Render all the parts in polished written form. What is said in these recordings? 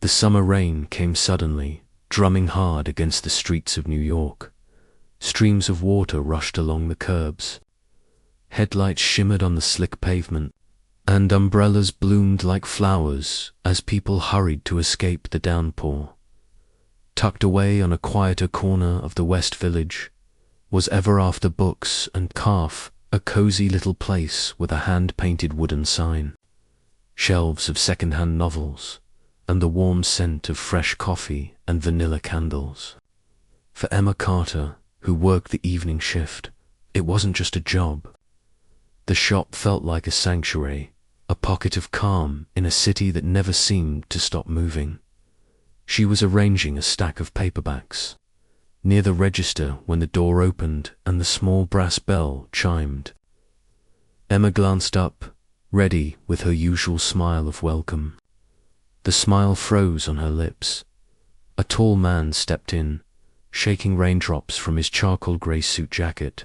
The summer rain came suddenly, drumming hard against the streets of New York. Streams of water rushed along the curbs. Headlights shimmered on the slick pavement, and umbrellas bloomed like flowers as people hurried to escape the downpour. Tucked away on a quieter corner of the West Village was Ever After Books and Calf, a cozy little place with a hand-painted wooden sign, shelves of second-hand novels, and the warm scent of fresh coffee and vanilla candles. For Emma Carter, who worked the evening shift, it wasn't just a job. The shop felt like a sanctuary, a pocket of calm in a city that never seemed to stop moving. She was arranging a stack of paperbacks near the register when the door opened and the small brass bell chimed. Emma glanced up, ready with her usual smile of welcome. The smile froze on her lips. A tall man stepped in, shaking raindrops from his charcoal grey suit jacket.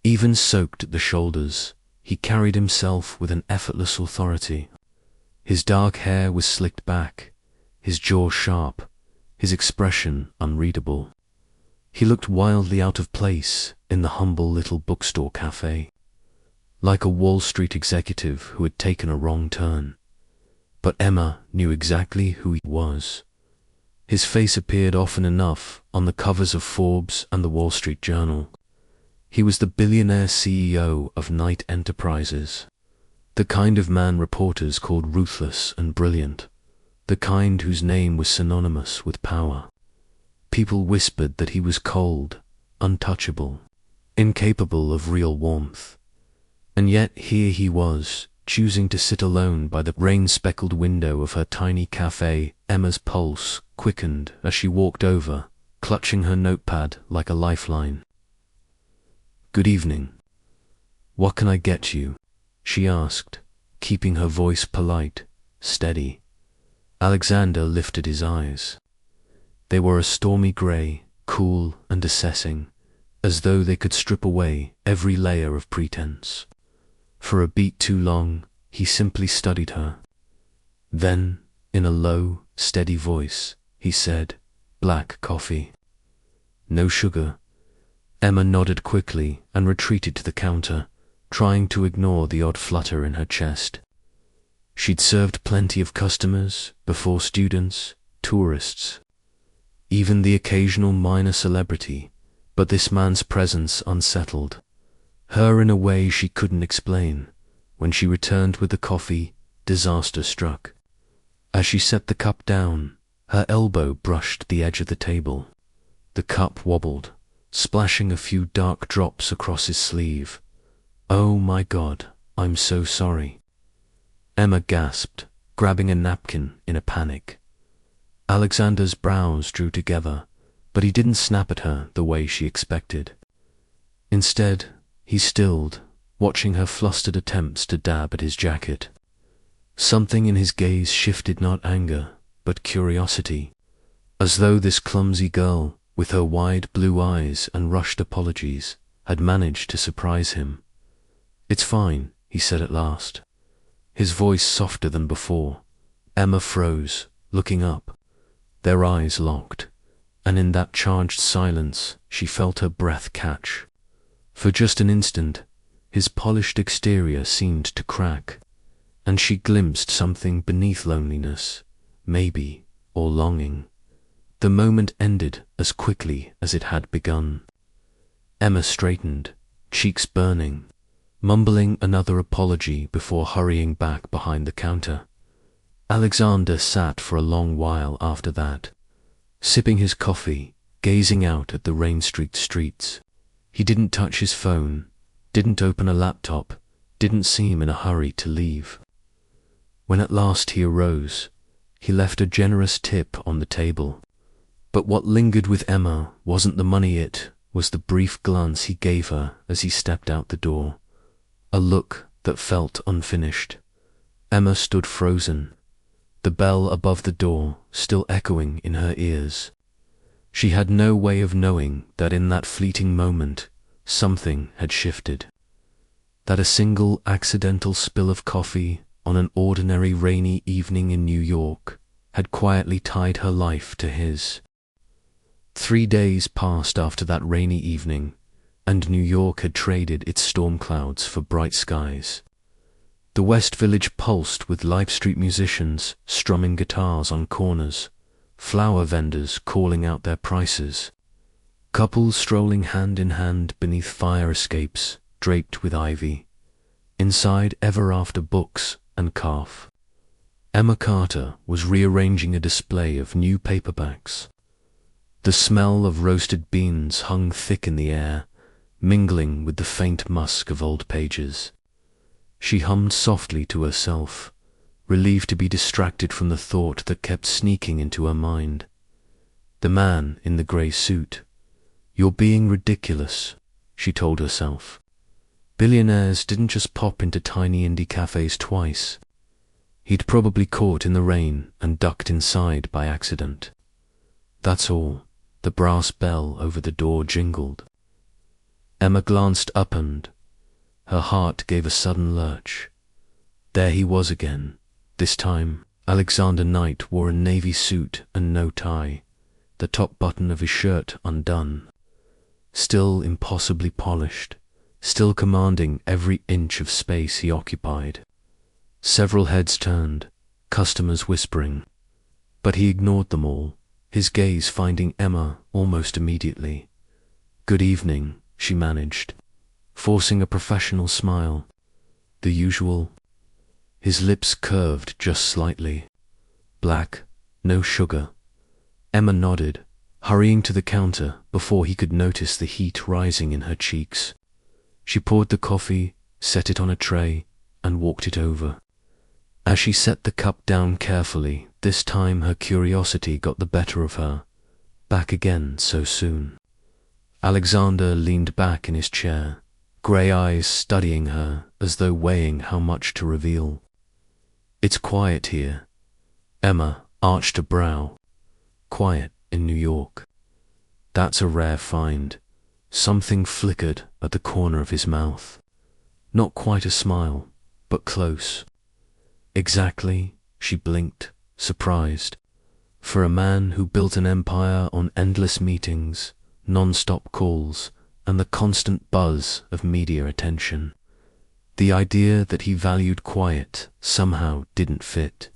Even soaked at the shoulders, he carried himself with an effortless authority. His dark hair was slicked back, his jaw sharp, his expression unreadable. He looked wildly out of place in the humble little bookstore cafe, like a Wall Street executive who had taken a wrong turn. But Emma knew exactly who he was. His face appeared often enough on the covers of Forbes and the Wall Street Journal. He was the billionaire CEO of Knight Enterprises, the kind of man reporters called ruthless and brilliant, the kind whose name was synonymous with power. People whispered that he was cold, untouchable, incapable of real warmth. And yet here he was, choosing to sit alone by the rain-speckled window of her tiny cafe. Emma's pulse quickened as she walked over, clutching her notepad like a lifeline. "Good evening. What can I get you?" she asked, keeping her voice polite, steady. Alexander lifted his eyes. They were a stormy grey, cool and assessing, as though they could strip away every layer of pretense. For a beat too long, he simply studied her. Then, in a low, steady voice, he said, "Black coffee. No sugar." Emma nodded quickly and retreated to the counter, trying to ignore the odd flutter in her chest. She'd served plenty of customers before, students, tourists, even the occasional minor celebrity, but this man's presence unsettled her in a way she couldn't explain. When she returned with the coffee, disaster struck. As she set the cup down, her elbow brushed the edge of the table. The cup wobbled, splashing a few dark drops across his sleeve. "Oh my God, I'm so sorry." Emma gasped, grabbing a napkin in a panic. Alexander's brows drew together, but he didn't snap at her the way she expected. Instead, he stilled, watching her flustered attempts to dab at his jacket. Something in his gaze shifted, not anger, but curiosity, as though this clumsy girl, with her wide blue eyes and rushed apologies, had managed to surprise him. "It's fine," he said at last, his voice softer than before. Emma froze, looking up. Their eyes locked, and in that charged silence she felt her breath catch. For just an instant, his polished exterior seemed to crack, and she glimpsed something beneath loneliness, maybe, or longing. The moment ended as quickly as it had begun. Emma straightened, cheeks burning, mumbling another apology before hurrying back behind the counter. Alexander sat for a long while after that, sipping his coffee, gazing out at the rain-streaked streets. He didn't touch his phone, didn't open a laptop, didn't seem in a hurry to leave. When at last he arose, he left a generous tip on the table. But what lingered with Emma wasn't the money, it was the brief glance he gave her as he stepped out the door, a look that felt unfinished. Emma stood frozen, the bell above the door still echoing in her ears. She had no way of knowing that in that fleeting moment something had shifted, that a single accidental spill of coffee on an ordinary rainy evening in New York had quietly tied her life to his. 3 days passed after that rainy evening, and New York had traded its storm clouds for bright skies. The West Village pulsed with live street musicians strumming guitars on corners, flower vendors calling out their prices, couples strolling hand in hand beneath fire escapes draped with ivy, inside ever after books and calf. Emma Carter was rearranging a display of new paperbacks. The smell of roasted beans hung thick in the air, mingling with the faint musk of old pages. She hummed softly to herself, relieved to be distracted from the thought that kept sneaking into her mind. The man in the grey suit. "You're being ridiculous," she told herself. Billionaires didn't just pop into tiny indie cafes twice. He'd probably caught in the rain and ducked inside by accident. That's all. The brass bell over the door jingled. Emma glanced up and her heart gave a sudden lurch. There he was again. This time, Alexander Knight wore a navy suit and no tie, the top button of his shirt undone. Still impossibly polished, still commanding every inch of space he occupied. Several heads turned, customers whispering, but he ignored them all, his gaze finding Emma almost immediately. "Good evening," she managed, forcing a professional smile. "The usual?" His lips curved just slightly. "Black, no sugar." Emma nodded, hurrying to the counter before he could notice the heat rising in her cheeks. She poured the coffee, set it on a tray, and walked it over. As she set the cup down carefully, this time her curiosity got the better of her. Back again so soon. Alexander leaned back in his chair, grey eyes studying her as though weighing how much to reveal. "It's quiet here." Emma arched a brow. "Quiet in New York. That's a rare find." Something flickered at the corner of his mouth. Not quite a smile, but close. "Exactly," she blinked, surprised. For a man who built an empire on endless meetings, non-stop calls, and the constant buzz of media attention, the idea that he valued quiet somehow didn't fit.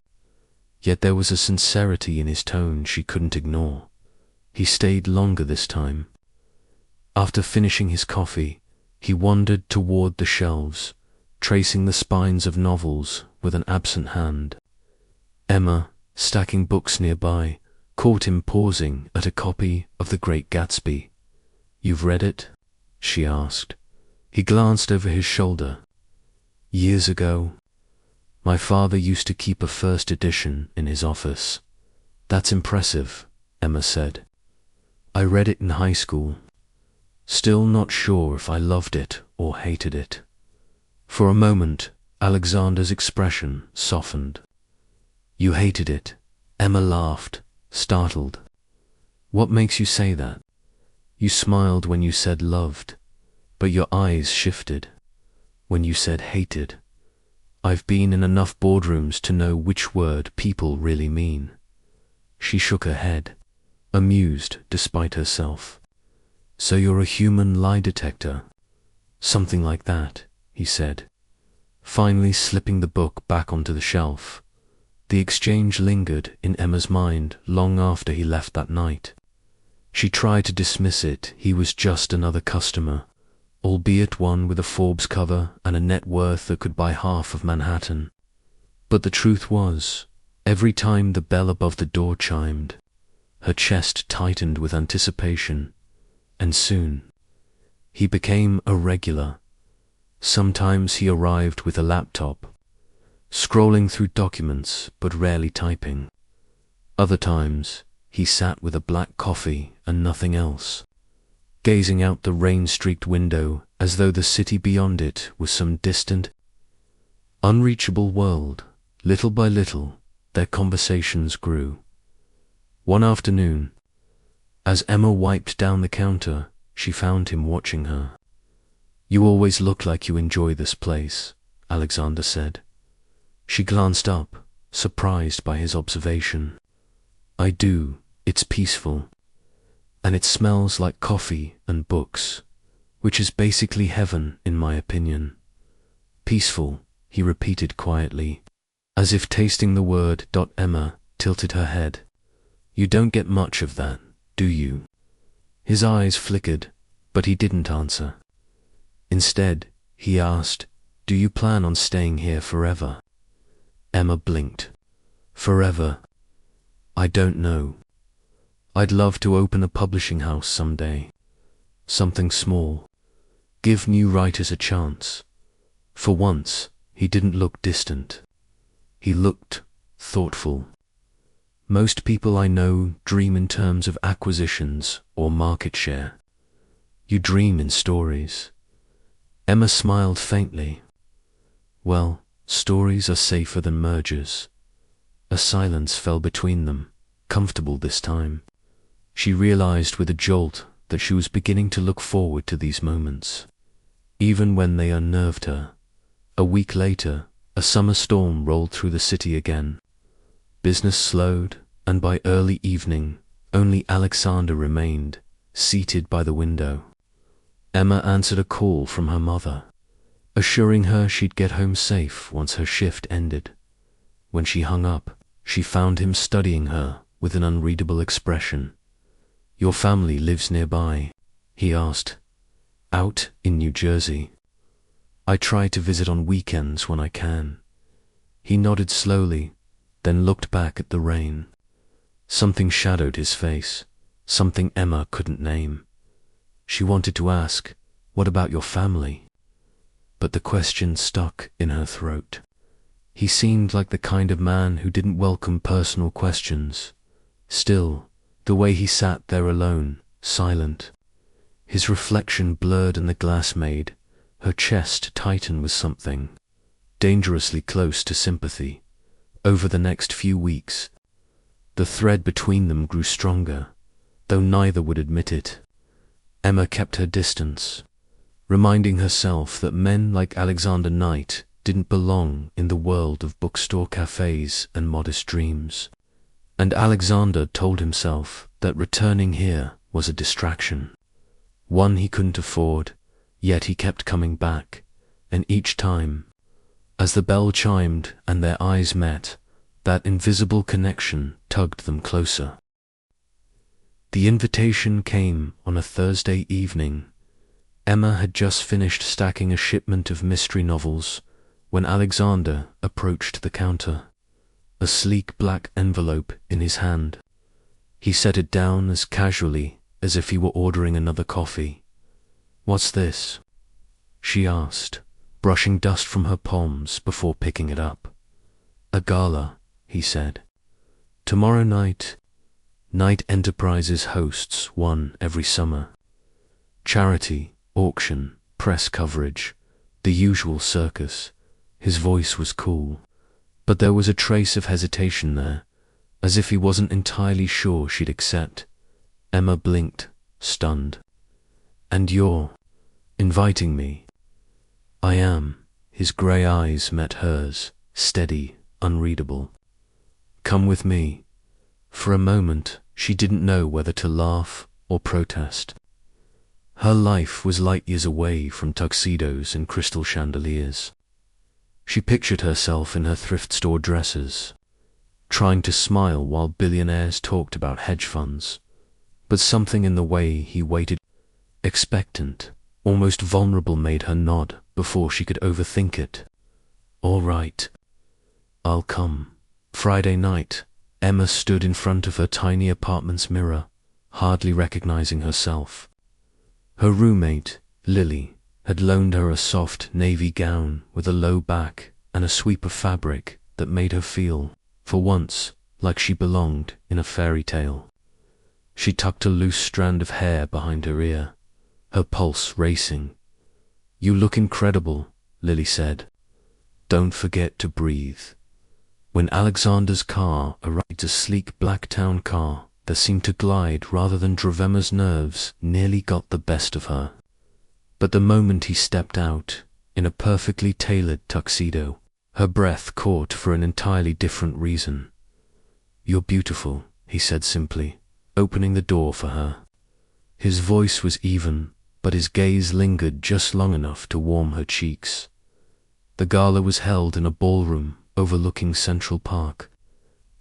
Yet there was a sincerity in his tone she couldn't ignore. He stayed longer this time. After finishing his coffee, he wandered toward the shelves, tracing the spines of novels with an absent hand. Emma, stacking books nearby, caught him pausing at a copy of The Great Gatsby. "You've read it?" she asked. He glanced over his shoulder. "Years ago. My father used to keep a first edition in his office." "That's impressive," Emma said. "I read it in high school. Still not sure if I loved it or hated it." For a moment, Alexander's expression softened. "You hated it?" Emma laughed, startled. "What makes you say that? You smiled when you said loved, but your eyes shifted when you said hated. I've been in enough boardrooms to know which word people really mean." She shook her head, amused despite herself. "So you're a human lie detector?" "Something like that," he said, finally slipping the book back onto the shelf. The exchange lingered in Emma's mind long after he left that night. She tried to dismiss it. He was just another customer, albeit one with a Forbes cover and a net worth that could buy half of Manhattan. But the truth was, every time the bell above the door chimed, her chest tightened with anticipation, and soon he became a regular. Sometimes he arrived with a laptop, scrolling through documents but rarely typing. Other times, he sat with a black coffee and nothing else, gazing out the rain-streaked window as though the city beyond it was some distant, unreachable world. Little by little, their conversations grew. One afternoon, as Emma wiped down the counter, she found him watching her. "You always look like you enjoy this place," Alexander said. She glanced up, surprised by his observation. I do. It's peaceful. And it smells like coffee and books, which is basically heaven in my opinion. Peaceful, he repeated quietly, as if tasting the word. Emma tilted her head. You don't get much of that, do you? His eyes flickered, but he didn't answer. Instead, he asked, do you plan on staying here forever? Emma blinked. Forever? I don't know. I'd love to open a publishing house someday. Something small. Give new writers a chance. For once, he didn't look distant. He looked thoughtful. Most people I know dream in terms of acquisitions or market share. You dream in stories. Emma smiled faintly. Well, stories are safer than mergers. A silence fell between them, comfortable this time. She realized with a jolt that she was beginning to look forward to these moments, even when they unnerved her. A week later, a summer storm rolled through the city again. Business slowed, and by early evening, only Alexander remained, seated by the window. Emma answered a call from her mother, assuring her she'd get home safe once her shift ended. When she hung up, she found him studying her with an unreadable expression. Your family lives nearby? He asked. Out in New Jersey. I try to visit on weekends when I can. He nodded slowly, then looked back at the rain. Something shadowed his face, something Emma couldn't name. She wanted to ask, what about your family? But the question stuck in her throat. He seemed like the kind of man who didn't welcome personal questions. Still, the way he sat there alone, silent, his reflection blurred in the glass made her chest tighten with something dangerously close to sympathy. Over the next few weeks, the thread between them grew stronger, though neither would admit it. Emma kept her distance, reminding herself that men like Alexander Knight didn't belong in the world of bookstore cafes and modest dreams. And Alexander told himself that returning here was a distraction, one he couldn't afford, yet he kept coming back, and each time, as the bell chimed and their eyes met, that invisible connection tugged them closer. The invitation came on a Thursday evening. Emma had just finished stacking a shipment of mystery novels when Alexander approached the counter, a sleek black envelope in his hand. He set it down as casually as if he were ordering another coffee. What's this? She asked, brushing dust from her palms before picking it up. A gala, he said. Tomorrow night, Knight Enterprises hosts one every summer. Charity, auction, press coverage, the usual circus. His voice was cool, but there was a trace of hesitation there, as if he wasn't entirely sure she'd accept. Emma blinked, stunned. And you're inviting me? I am. His grey eyes met hers, steady, unreadable. Come with me. For a moment, she didn't know whether to laugh or protest. Her life was light years away from tuxedos and crystal chandeliers. She pictured herself in her thrift store dresses, trying to smile while billionaires talked about hedge funds, but something in the way he waited, expectant, almost vulnerable, made her nod before she could overthink it. All right, I'll come. Friday night, Emma stood in front of her tiny apartment's mirror, hardly recognizing herself. Her roommate, Lily, had loaned her a soft navy gown with a low back and a sweep of fabric that made her feel, for once, like she belonged in a fairy tale. She tucked a loose strand of hair behind her ear, her pulse racing. You look incredible, Lily said. Don't forget to breathe. When Alexander's car arrived, a sleek black town car that seemed to glide rather than drove, Emma's nerves nearly got the best of her. But the moment he stepped out, in a perfectly tailored tuxedo, her breath caught for an entirely different reason. You're beautiful, he said simply, opening the door for her. His voice was even, but his gaze lingered just long enough to warm her cheeks. The gala was held in a ballroom overlooking Central Park,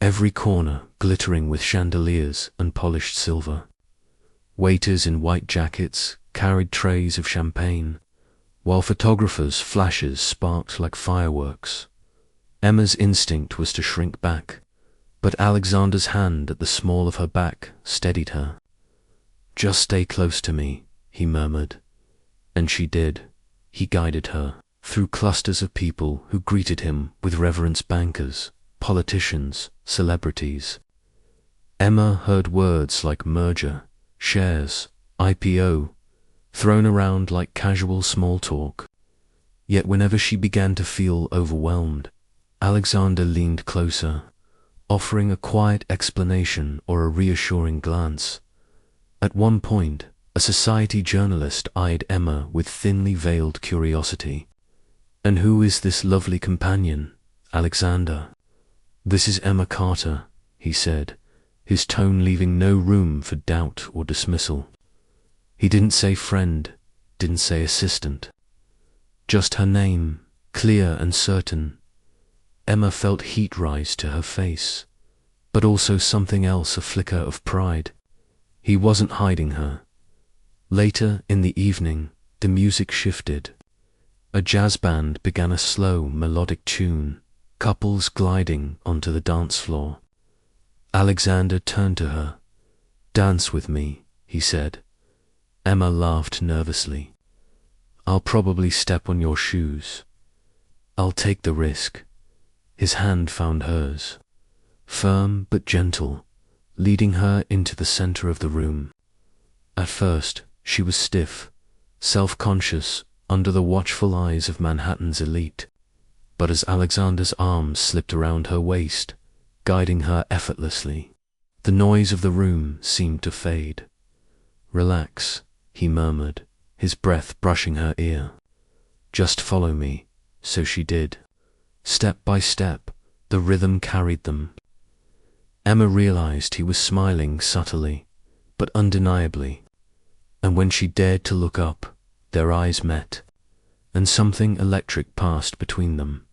every corner glittering with chandeliers and polished silver. Waiters in white jackets carried trays of champagne, while photographers' flashes sparked like fireworks. Emma's instinct was to shrink back, but Alexander's hand at the small of her back steadied her. "Just stay close to me," he murmured. And she did. He guided her through clusters of people who greeted him with reverence: bankers, politicians, celebrities. Emma heard words like merger, shares, IPO, thrown around like casual small talk. Yet whenever she began to feel overwhelmed, Alexander leaned closer, offering a quiet explanation or a reassuring glance. At one point, a society journalist eyed Emma with thinly veiled curiosity. "And who is this lovely companion, Alexander?" "This is Emma Carter," he said, his tone leaving no room for doubt or dismissal. He didn't say friend, didn't say assistant. Just her name, clear and certain. Emma felt heat rise to her face, but also something else, a flicker of pride. He wasn't hiding her. Later in the evening, the music shifted. A jazz band began a slow, melodic tune, couples gliding onto the dance floor. Alexander turned to her. "Dance with me," he said. Emma laughed nervously. "I'll probably step on your shoes." "I'll take the risk." His hand found hers, firm but gentle, leading her into the center of the room. At first, she was stiff, self-conscious under the watchful eyes of Manhattan's elite. But as Alexander's arms slipped around her waist, guiding her effortlessly, the noise of the room seemed to fade. "Relax," he murmured, his breath brushing her ear. "Just follow me." So she did. Step by step, the rhythm carried them. Emma realized he was smiling subtly, but undeniably, and when she dared to look up, their eyes met, and something electric passed between them.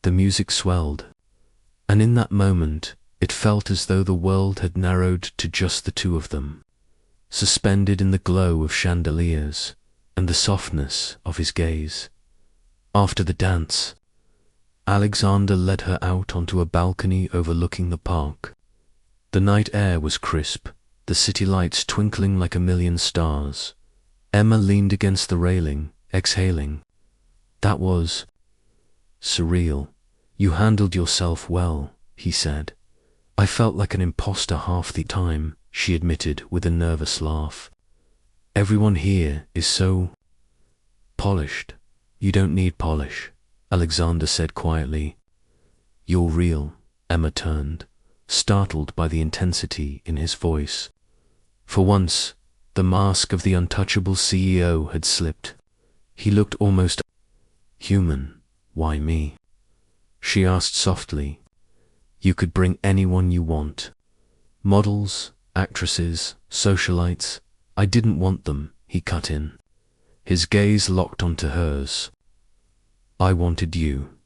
The music swelled, and in that moment it felt as though the world had narrowed to just the two of them, suspended in the glow of chandeliers and the softness of his gaze. After the dance, Alexander led her out onto a balcony overlooking the park. The night air was crisp, the city lights twinkling like a million stars. Emma leaned against the railing, exhaling. "That was surreal. You handled yourself well," he said. "I felt like an imposter half the time," she admitted with a nervous laugh. "Everyone here is so polished." "You don't need polish," Alexander said quietly. "You're real." Emma turned, startled by the intensity in his voice. For once, the mask of the untouchable CEO had slipped. He looked almost human. "Why me?" she asked softly. "You could bring anyone you want. Models, actresses, socialites. I didn't want them," he cut in. His gaze locked onto hers. "I wanted you."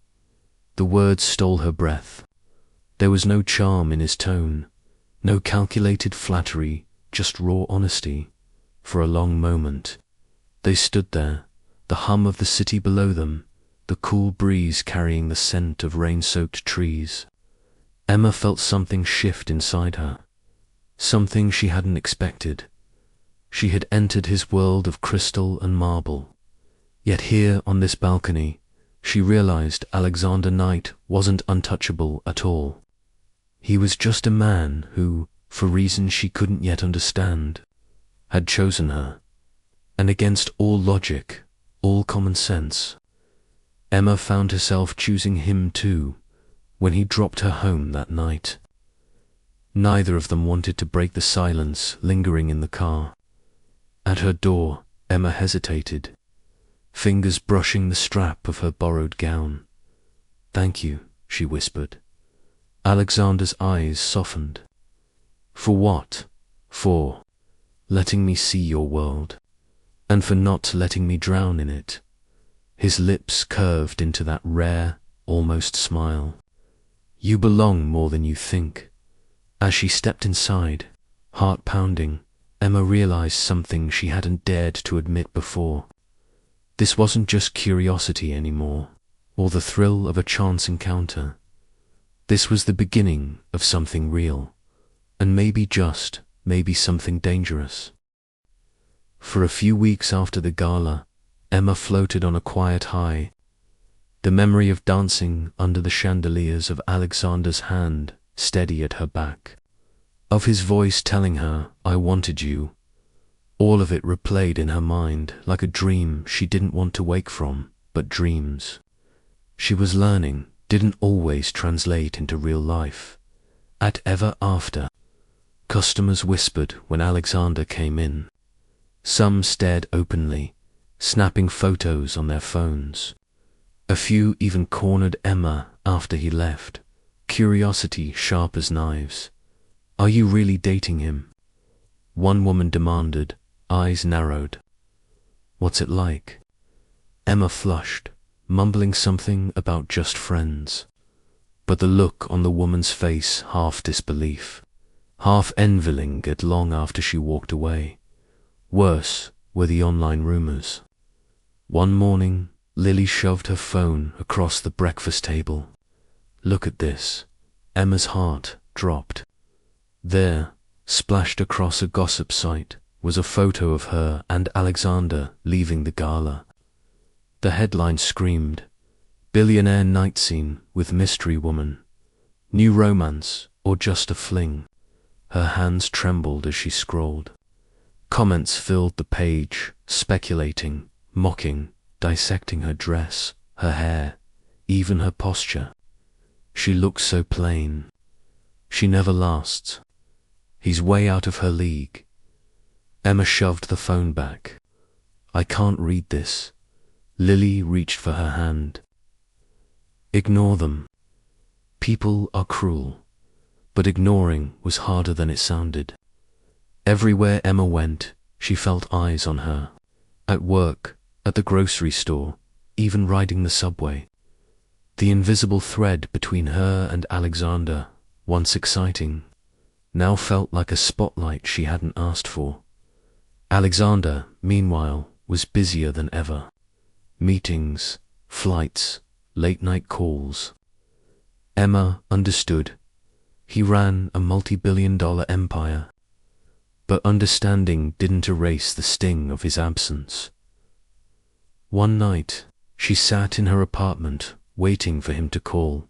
The words stole her breath. There was no charm in his tone, no calculated flattery, just raw honesty. For a long moment, they stood there, the hum of the city below them, the cool breeze carrying the scent of rain-soaked trees. Emma felt something shift inside her, something she hadn't expected. She had entered his world of crystal and marble. Yet here on this balcony, she realized Alexander Knight wasn't untouchable at all. He was just a man who, for reasons she couldn't yet understand, had chosen her, and against all logic, all common sense. Emma found herself choosing him too, when he dropped her home that night. Neither of them wanted to break the silence lingering in the car. At her door, Emma hesitated, fingers brushing the strap of her borrowed gown. "Thank you," she whispered. Alexander's eyes softened. For what? For letting me see your world, and for not letting me drown in it. His lips curved into that rare, almost smile. You belong more than you think. As she stepped inside, heart pounding, Emma realized something she hadn't dared to admit before. This wasn't just curiosity anymore, or the thrill of a chance encounter. This was the beginning of something real, and maybe something dangerous. For a few weeks after the gala, Emma floated on a quiet high. The memory of dancing under the chandeliers, of Alexander's hand steady at her back, of his voice telling her, "I wanted you," all of it replayed in her mind like a dream she didn't want to wake from, but dreams she was learning didn't always translate into real life. At Ever After, customers whispered when Alexander came in. Some stared openly, snapping photos on their phones. A few even cornered Emma after he left, curiosity sharp as knives. "Are you really dating him?" one woman demanded, eyes narrowed. "What's it like?" Emma flushed, mumbling something about just friends. But the look on the woman's face, half disbelief, half enviling it long after she walked away. Worse were the online rumors. One morning, Lily shoved her phone across the breakfast table. "Look at this." Emma's heart dropped. There, splashed across a gossip site, was a photo of her and Alexander leaving the gala. The headline screamed, "Billionaire night scene with mystery woman. New romance or just a fling?" Her hands trembled as she scrolled. Comments filled the page, speculating, mocking, dissecting her dress, her hair, even her posture. She looks so plain. She never lasts. He's way out of her league. Emma shoved the phone back. "I can't read this." Lily reached for her hand. "Ignore them. People are cruel." But ignoring was harder than it sounded. Everywhere Emma went, she felt eyes on her. At work, at the grocery store, even riding the subway. The invisible thread between her and Alexander, once exciting, now felt like a spotlight she hadn't asked for. Alexander, meanwhile, was busier than ever. Meetings, flights, late-night calls. Emma understood. He ran a multi-billion-dollar empire. But understanding didn't erase the sting of his absence. One night, she sat in her apartment, waiting for him to call,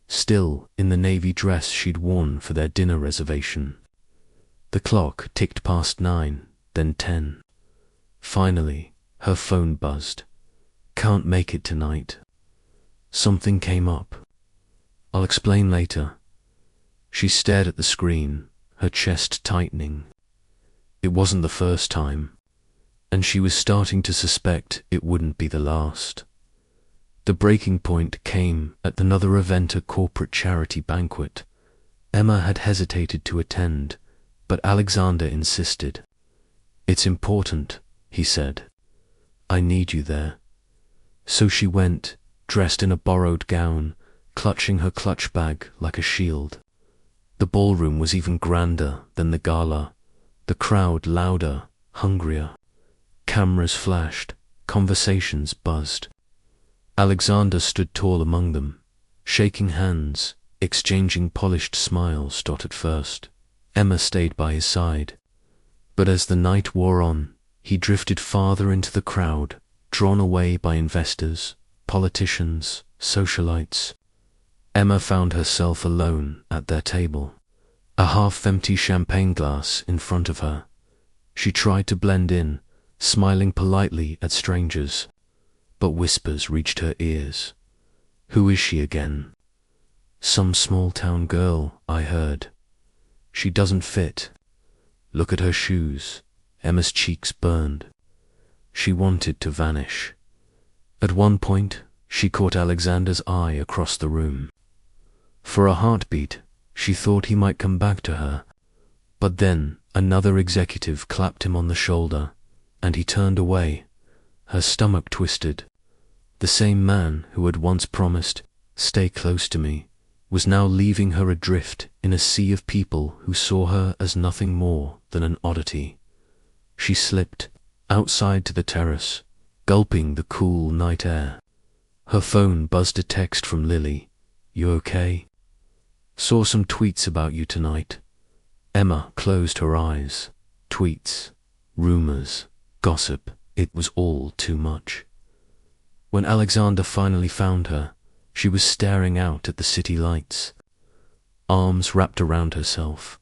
still in the navy dress she'd worn for their dinner reservation. The clock ticked past 9, then 10. Finally, her phone buzzed. "Can't make it tonight. Something came up. I'll explain later." She stared at the screen, her chest tightening. It wasn't the first time, and she was starting to suspect it wouldn't be the last. The breaking point came at another event, a corporate charity banquet. Emma had hesitated to attend, but Alexander insisted. "It's important," he said. "I need you there." So she went, dressed in a borrowed gown, clutching her clutch bag like a shield. The ballroom was even grander than the gala, the crowd louder, hungrier. Cameras flashed, conversations buzzed. Alexander stood tall among them, shaking hands, exchanging polished smiles. At first, Emma stayed by his side. But as the night wore on, he drifted farther into the crowd, drawn away by investors, politicians, socialites. Emma found herself alone at their table, a half-empty champagne glass in front of her. She tried to blend in, smiling politely at strangers, but whispers reached her ears. "Who is she again?" "Some small-town girl, I heard. She doesn't fit. Look at her shoes." Emma's cheeks burned. She wanted to vanish. At one point, she caught Alexander's eye across the room. For a heartbeat, she thought he might come back to her, But then another executive clapped him on the shoulder, and he turned away, her stomach twisted. The same man who had once promised, "Stay close to me," was now leaving her adrift in a sea of people who saw her as nothing more than an oddity. She slipped outside to the terrace, gulping the cool night air. Her phone buzzed a text from Lily. "You okay? Saw some tweets about you tonight." Emma closed her eyes. Tweets, rumors, gossip, it was all too much. When Alexander finally found her, she was staring out at the city lights, arms wrapped around herself.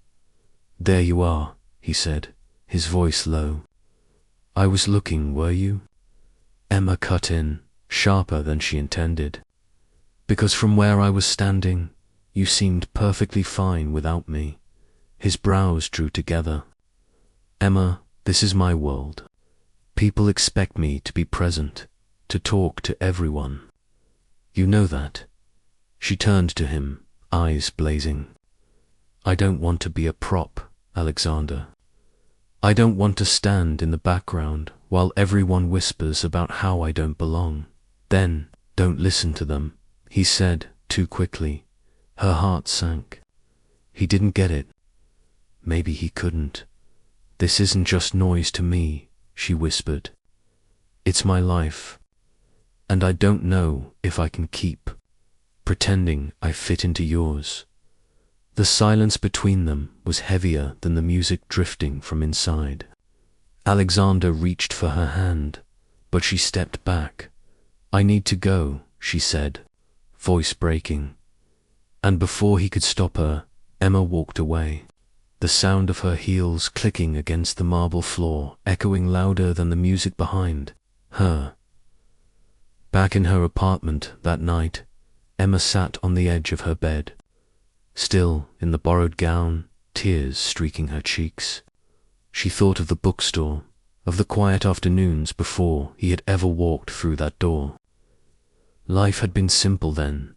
"There you are," he said, his voice low. "I was looking, were you?" Emma cut in, sharper than she intended. "Because from where I was standing, you seemed perfectly fine without me." His brows drew together. "Emma, this is my world. People expect me to be present, to talk to everyone. You know that." She turned to him, eyes blazing. "I don't want to be a prop, Alexander. I don't want to stand in the background while everyone whispers about how I don't belong." "Then, don't listen to them," he said too quickly. Her heart sank. He didn't get it. Maybe he couldn't. "This isn't just noise to me," she whispered. "It's my life. And I don't know if I can keep pretending I fit into yours." The silence between them was heavier than the music drifting from inside. Alexander reached for her hand, but she stepped back. "I need to go," she said, voice breaking. And before he could stop her, Emma walked away, the sound of her heels clicking against the marble floor echoing louder than the music behind her. Back in her apartment that night, Emma sat on the edge of her bed, still in the borrowed gown, tears streaking her cheeks. She thought of the bookstore, of the quiet afternoons before he had ever walked through that door. Life had been simple then.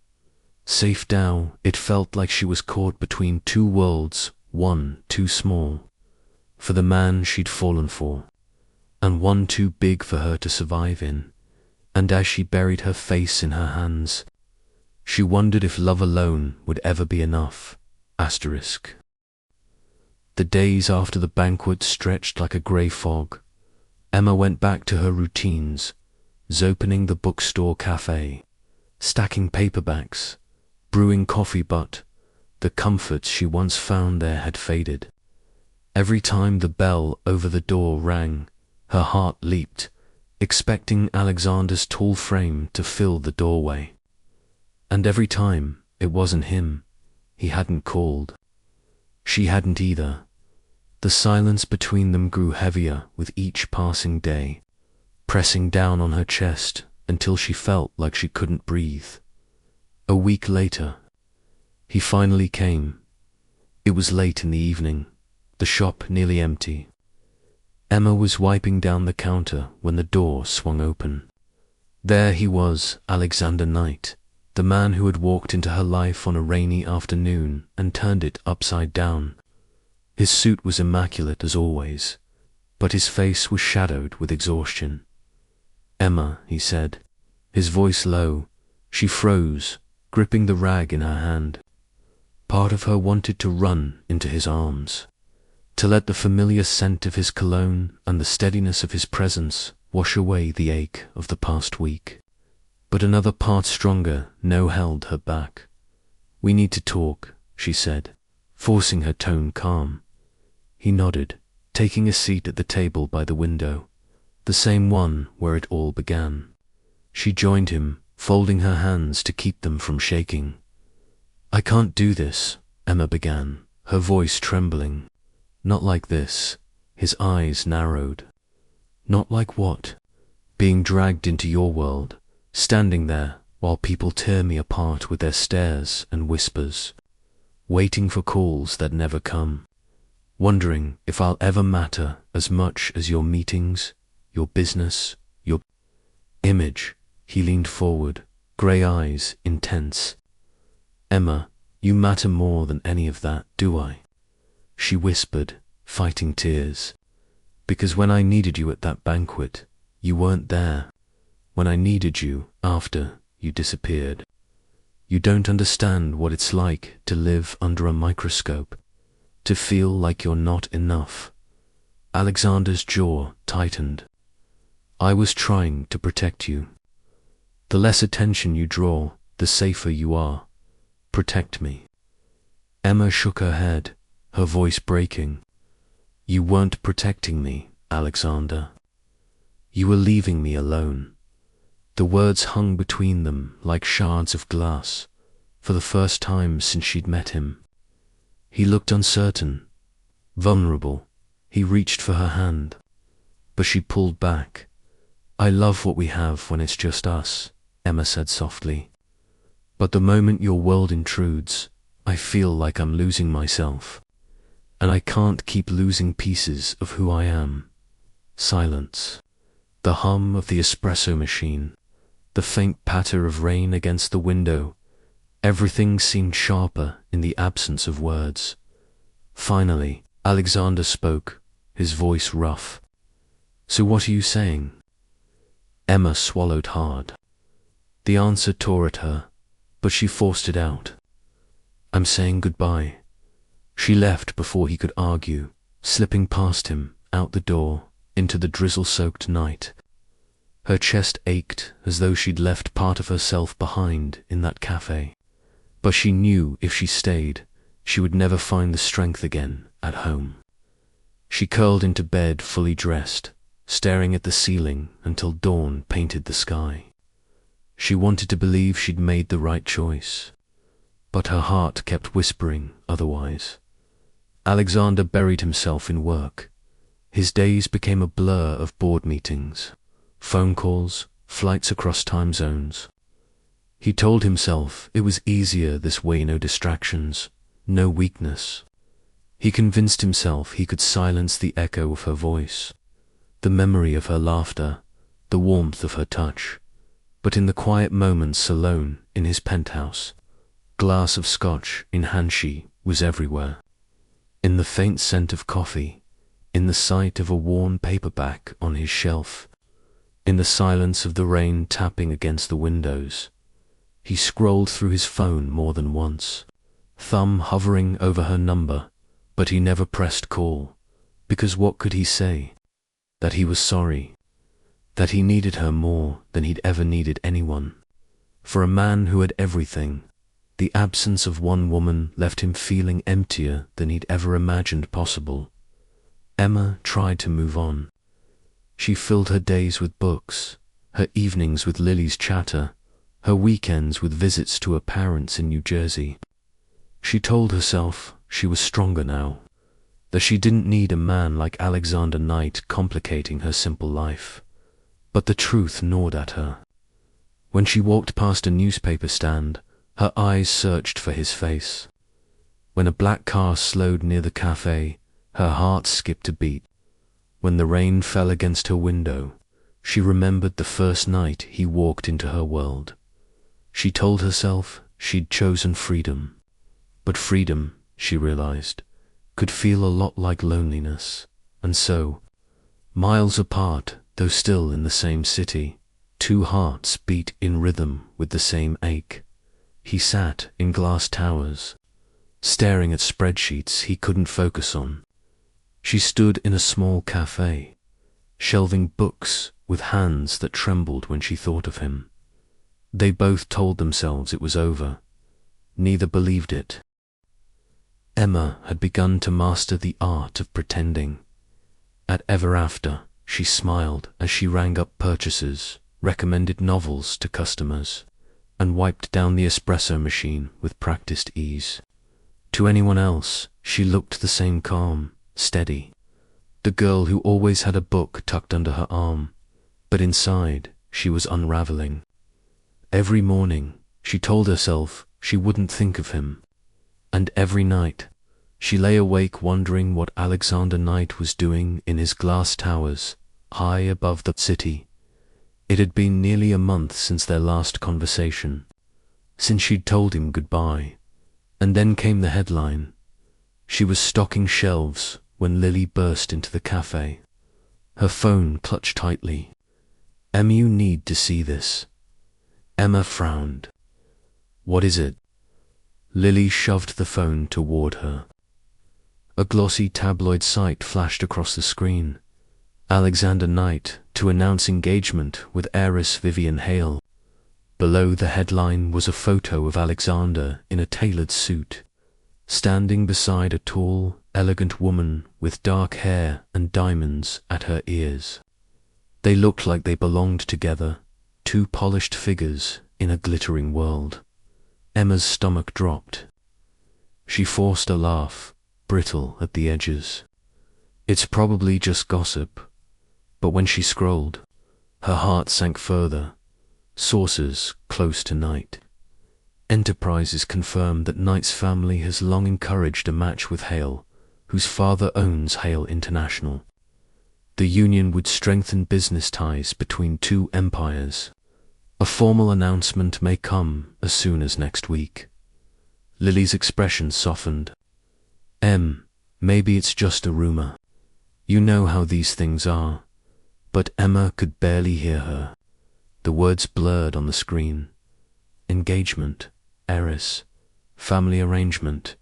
Safe now, it felt like she was caught between two worlds, one too small for the man she'd fallen for, and one too big for her to survive in. And as she buried her face in her hands, she wondered if love alone would ever be enough. The days after the banquet stretched like a grey fog. Emma went back to her routines, opening the bookstore cafe, stacking paperbacks, brewing coffee, but the comforts she once found there had faded. Every time the bell over the door rang, her heart leaped, expecting Alexander's tall frame to fill the doorway. And every time it wasn't him. He hadn't called. She hadn't either. The silence between them grew heavier with each passing day, pressing down on her chest until she felt like she couldn't breathe. A week later, he finally came. It was late in the evening, the shop nearly empty. Emma was wiping down the counter when the door swung open. There he was, Alexander Knight, the man who had walked into her life on a rainy afternoon and turned it upside down. His suit was immaculate as always, but his face was shadowed with exhaustion. "Emma," he said, his voice low. She froze, gripping the rag in her hand. Part of her wanted to run into his arms, to let the familiar scent of his cologne and the steadiness of his presence wash away the ache of the past week. But another part stronger now held her back. "We need to talk," she said, forcing her tone calm. He nodded, taking a seat at the table by the window, the same one where it all began. She joined him, folding her hands to keep them from shaking. "I can't do this," Emma began, her voice trembling. "Not like this." His eyes narrowed. "Not like what?" "Being dragged into your world, standing there while people tear me apart with their stares and whispers, waiting for calls that never come, wondering if I'll ever matter as much as your meetings, your business, your image." He leaned forward, grey eyes intense. "Emma, you matter more than any of that, do I?" she whispered, fighting tears. Because when I needed you at that banquet, you weren't there. When I needed you, after you disappeared. You don't understand what it's like to live under a microscope, to feel like you're not enough. Alexander's jaw tightened. I was trying to protect you. The less attention you draw, the safer you are. Protect me. Emma shook her head, her voice breaking. You weren't protecting me, Alexander. You were leaving me alone. The words hung between them like shards of glass, for the first time since she'd met him. He looked uncertain, vulnerable. He reached for her hand, but she pulled back. I love what we have when it's just us, Emma said softly. But the moment your world intrudes, I feel like I'm losing myself. And I can't keep losing pieces of who I am. Silence. The hum of the espresso machine. The faint patter of rain against the window. Everything seemed sharper in the absence of words. Finally, Alexander spoke, his voice rough. So what are you saying? Emma swallowed hard. The answer tore at her, but she forced it out. I'm saying goodbye. She left before he could argue, slipping past him, out the door, into the drizzle-soaked night. Her chest ached as though she'd left part of herself behind in that cafe. But she knew if she stayed, she would never find the strength again at home. She curled into bed fully dressed, staring at the ceiling until dawn painted the sky. She wanted to believe she'd made the right choice, but her heart kept whispering otherwise. Alexander buried himself in work. His days became a blur of board meetings, phone calls, flights across time zones. He told himself it was easier this way, no distractions, no weakness. He convinced himself he could silence the echo of her voice, the memory of her laughter, the warmth of her touch. But in the quiet moments alone in his penthouse, glass of scotch in Hanshi was everywhere. In the faint scent of coffee, in the sight of a worn paperback on his shelf, in the silence of the rain tapping against the windows. He scrolled through his phone more than once, thumb hovering over her number, but he never pressed call, because what could he say? That he was sorry, that he needed her more than he'd ever needed anyone. For a man who had everything, the absence of one woman left him feeling emptier than he'd ever imagined possible. Emma tried to move on. She filled her days with books, her evenings with Lily's chatter, her weekends with visits to her parents in New Jersey. She told herself she was stronger now, that she didn't need a man like Alexander Knight complicating her simple life. But the truth gnawed at her. When she walked past a newspaper stand, her eyes searched for his face. When a black car slowed near the cafe, her heart skipped a beat. When the rain fell against her window, she remembered the first night he walked into her world. She told herself she'd chosen freedom. But freedom, she realized, could feel a lot like loneliness. And so, miles apart, though still in the same city, two hearts beat in rhythm with the same ache. He sat in glass towers, staring at spreadsheets he couldn't focus on. She stood in a small cafe, shelving books with hands that trembled when she thought of him. They both told themselves it was over. Neither believed it. Emma had begun to master the art of pretending. At Ever After, she smiled as she rang up purchases, recommended novels to customers, and wiped down the espresso machine with practiced ease. To anyone else, she looked the same calm, steady. The girl who always had a book tucked under her arm, but inside she was unraveling. Every morning, she told herself she wouldn't think of him, and every night, she lay awake wondering what Alexander Knight was doing in his glass towers, high above the city. It had been nearly a month since their last conversation, since she'd told him goodbye, and then came the headline. She was stocking shelves when Lily burst into the cafe. Her phone clutched tightly. "Emma, you need to see this." Emma frowned. "What is it?" Lily shoved the phone toward her. A glossy tabloid site flashed across the screen. Alexander Knight to announce engagement with heiress Vivian Hale. Below the headline was a photo of Alexander in a tailored suit, standing beside a tall, elegant woman with dark hair and diamonds at her ears. They looked like they belonged together, two polished figures in a glittering world. Emma's stomach dropped. She forced a laugh, brittle at the edges. It's probably just gossip. But when she scrolled, her heart sank further. Sources close to Knight. Enterprises confirm that Knight's family has long encouraged a match with Hale, whose father owns Hale International. The union would strengthen business ties between two empires. A formal announcement may come as soon as next week. Lily's expression softened. Maybe it's just a rumor. You know how these things are." But Emma could barely hear her. The words blurred on the screen. Engagement, heiress, family arrangement,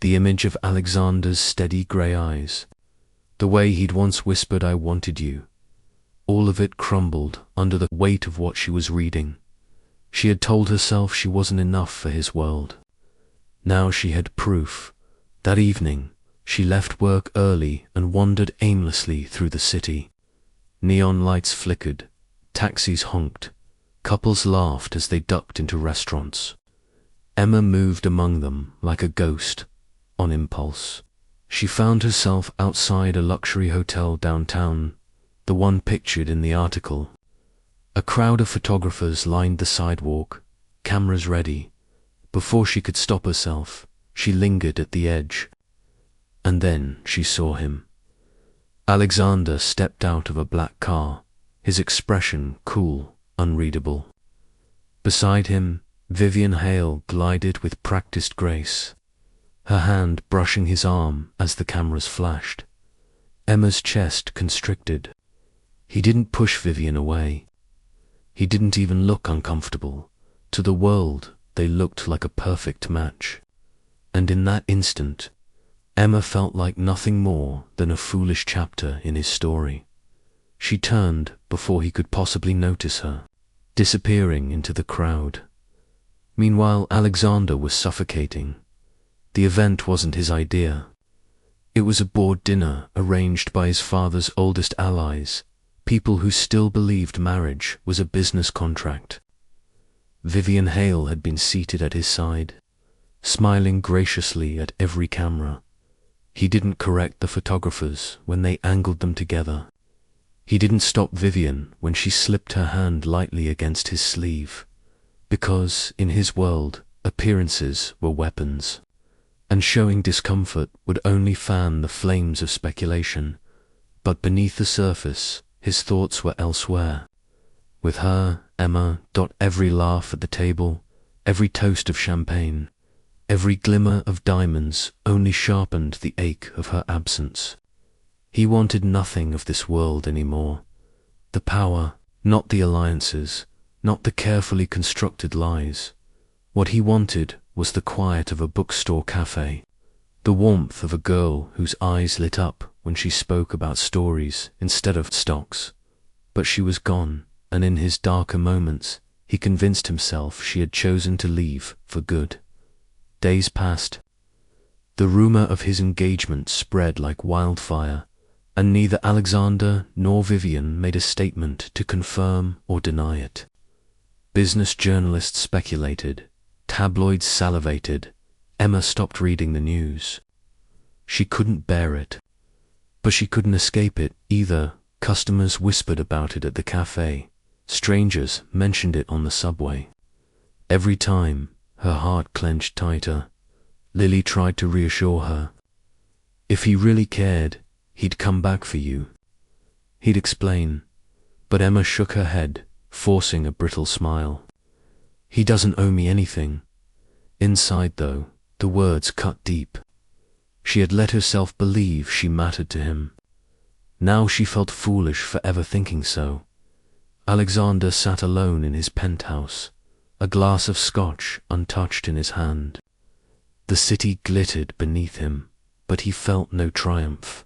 the image of Alexander's steady grey eyes, the way he'd once whispered, "I wanted you." All of it crumbled under the weight of what she was reading. She had told herself she wasn't enough for his world. Now she had proof. That evening, she left work early and wandered aimlessly through the city. Neon lights flickered, taxis honked, couples laughed as they ducked into restaurants. Emma moved among them like a ghost, on impulse. She found herself outside a luxury hotel downtown, the one pictured in the article. A crowd of photographers lined the sidewalk, cameras ready. Before she could stop herself, she lingered at the edge. And then she saw him. Alexander stepped out of a black car, his expression cool, unreadable. Beside him, Vivian Hale glided with practiced grace, her hand brushing his arm as the cameras flashed. Emma's chest constricted. He didn't push Vivian away. He didn't even look uncomfortable. To the world, they looked like a perfect match. And in that instant, Emma felt like nothing more than a foolish chapter in his story. She turned before he could possibly notice her, disappearing into the crowd. Meanwhile, Alexander was suffocating. The event wasn't his idea. It was a board dinner arranged by his father's oldest allies, people who still believed marriage was a business contract. Vivian Hale had been seated at his side, smiling graciously at every camera. He didn't correct the photographers when they angled them together. He didn't stop Vivian when she slipped her hand lightly against his sleeve, because, in his world, appearances were weapons, and showing discomfort would only fan the flames of speculation. But beneath the surface, his thoughts were elsewhere. With her, Emma, every laugh at the table, every toast of champagne, every glimmer of diamonds only sharpened the ache of her absence. He wanted nothing of this world anymore. The power, not the alliances, not the carefully constructed lies. What he wanted was the quiet of a bookstore cafe, the warmth of a girl whose eyes lit up when she spoke about stories instead of stocks. But she was gone, and in his darker moments, he convinced himself she had chosen to leave for good. Days passed. The rumor of his engagement spread like wildfire, and neither Alexander nor Vivian made a statement to confirm or deny it. Business journalists speculated, tabloids salivated. Emma stopped reading the news. She couldn't bear it. But she couldn't escape it either. Customers whispered about it at the cafe. Strangers mentioned it on the subway. Every time, her heart clenched tighter. Lily tried to reassure her. If he really cared, he'd come back for you. He'd explain. But Emma shook her head, forcing a brittle smile. He doesn't owe me anything. Inside, though, the words cut deep. She had let herself believe she mattered to him. Now she felt foolish for ever thinking so. Alexander sat alone in his penthouse, a glass of scotch untouched in his hand. The city glittered beneath him, but he felt no triumph.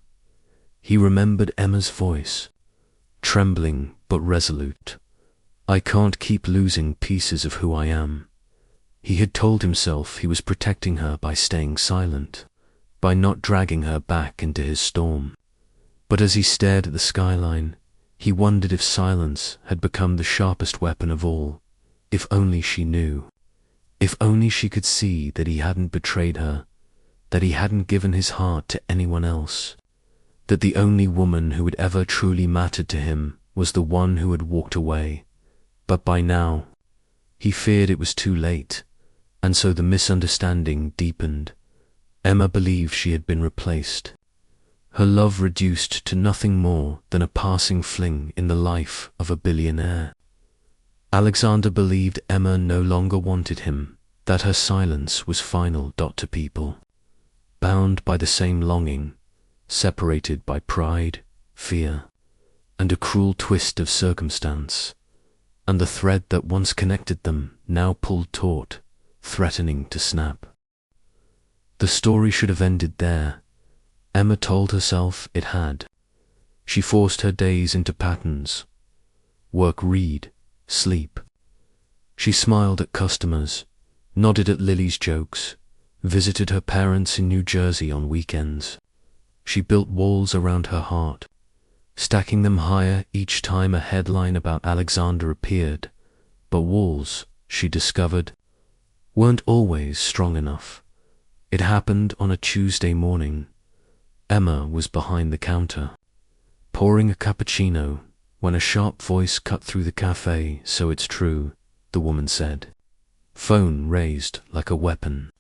He remembered Emma's voice, trembling but resolute. "I can't keep losing pieces of who I am." He had told himself he was protecting her by staying silent, by not dragging her back into his storm. But as he stared at the skyline, he wondered if silence had become the sharpest weapon of all. If only she knew. If only she could see that he hadn't betrayed her, that he hadn't given his heart to anyone else, that the only woman who had ever truly mattered to him was the one who had walked away. But by now, he feared it was too late, and so the misunderstanding deepened. Emma believed she had been replaced. Her love reduced to nothing more than a passing fling in the life of a billionaire. Alexander believed Emma no longer wanted him, that her silence was final. To people, bound by the same longing, separated by pride, fear, and a cruel twist of circumstance, and the thread that once connected them now pulled taut, threatening to snap. The story should have ended there. Emma told herself it had. She forced her days into patterns. Work, read, sleep. She smiled at customers, nodded at Lily's jokes, visited her parents in New Jersey on weekends. She built walls around her heart, stacking them higher each time a headline about Alexander appeared. But walls, she discovered, weren't always strong enough. It happened on a Tuesday morning. Emma was behind the counter, pouring a cappuccino, when a sharp voice cut through the cafe. "So it's true," the woman said, phone raised like a weapon.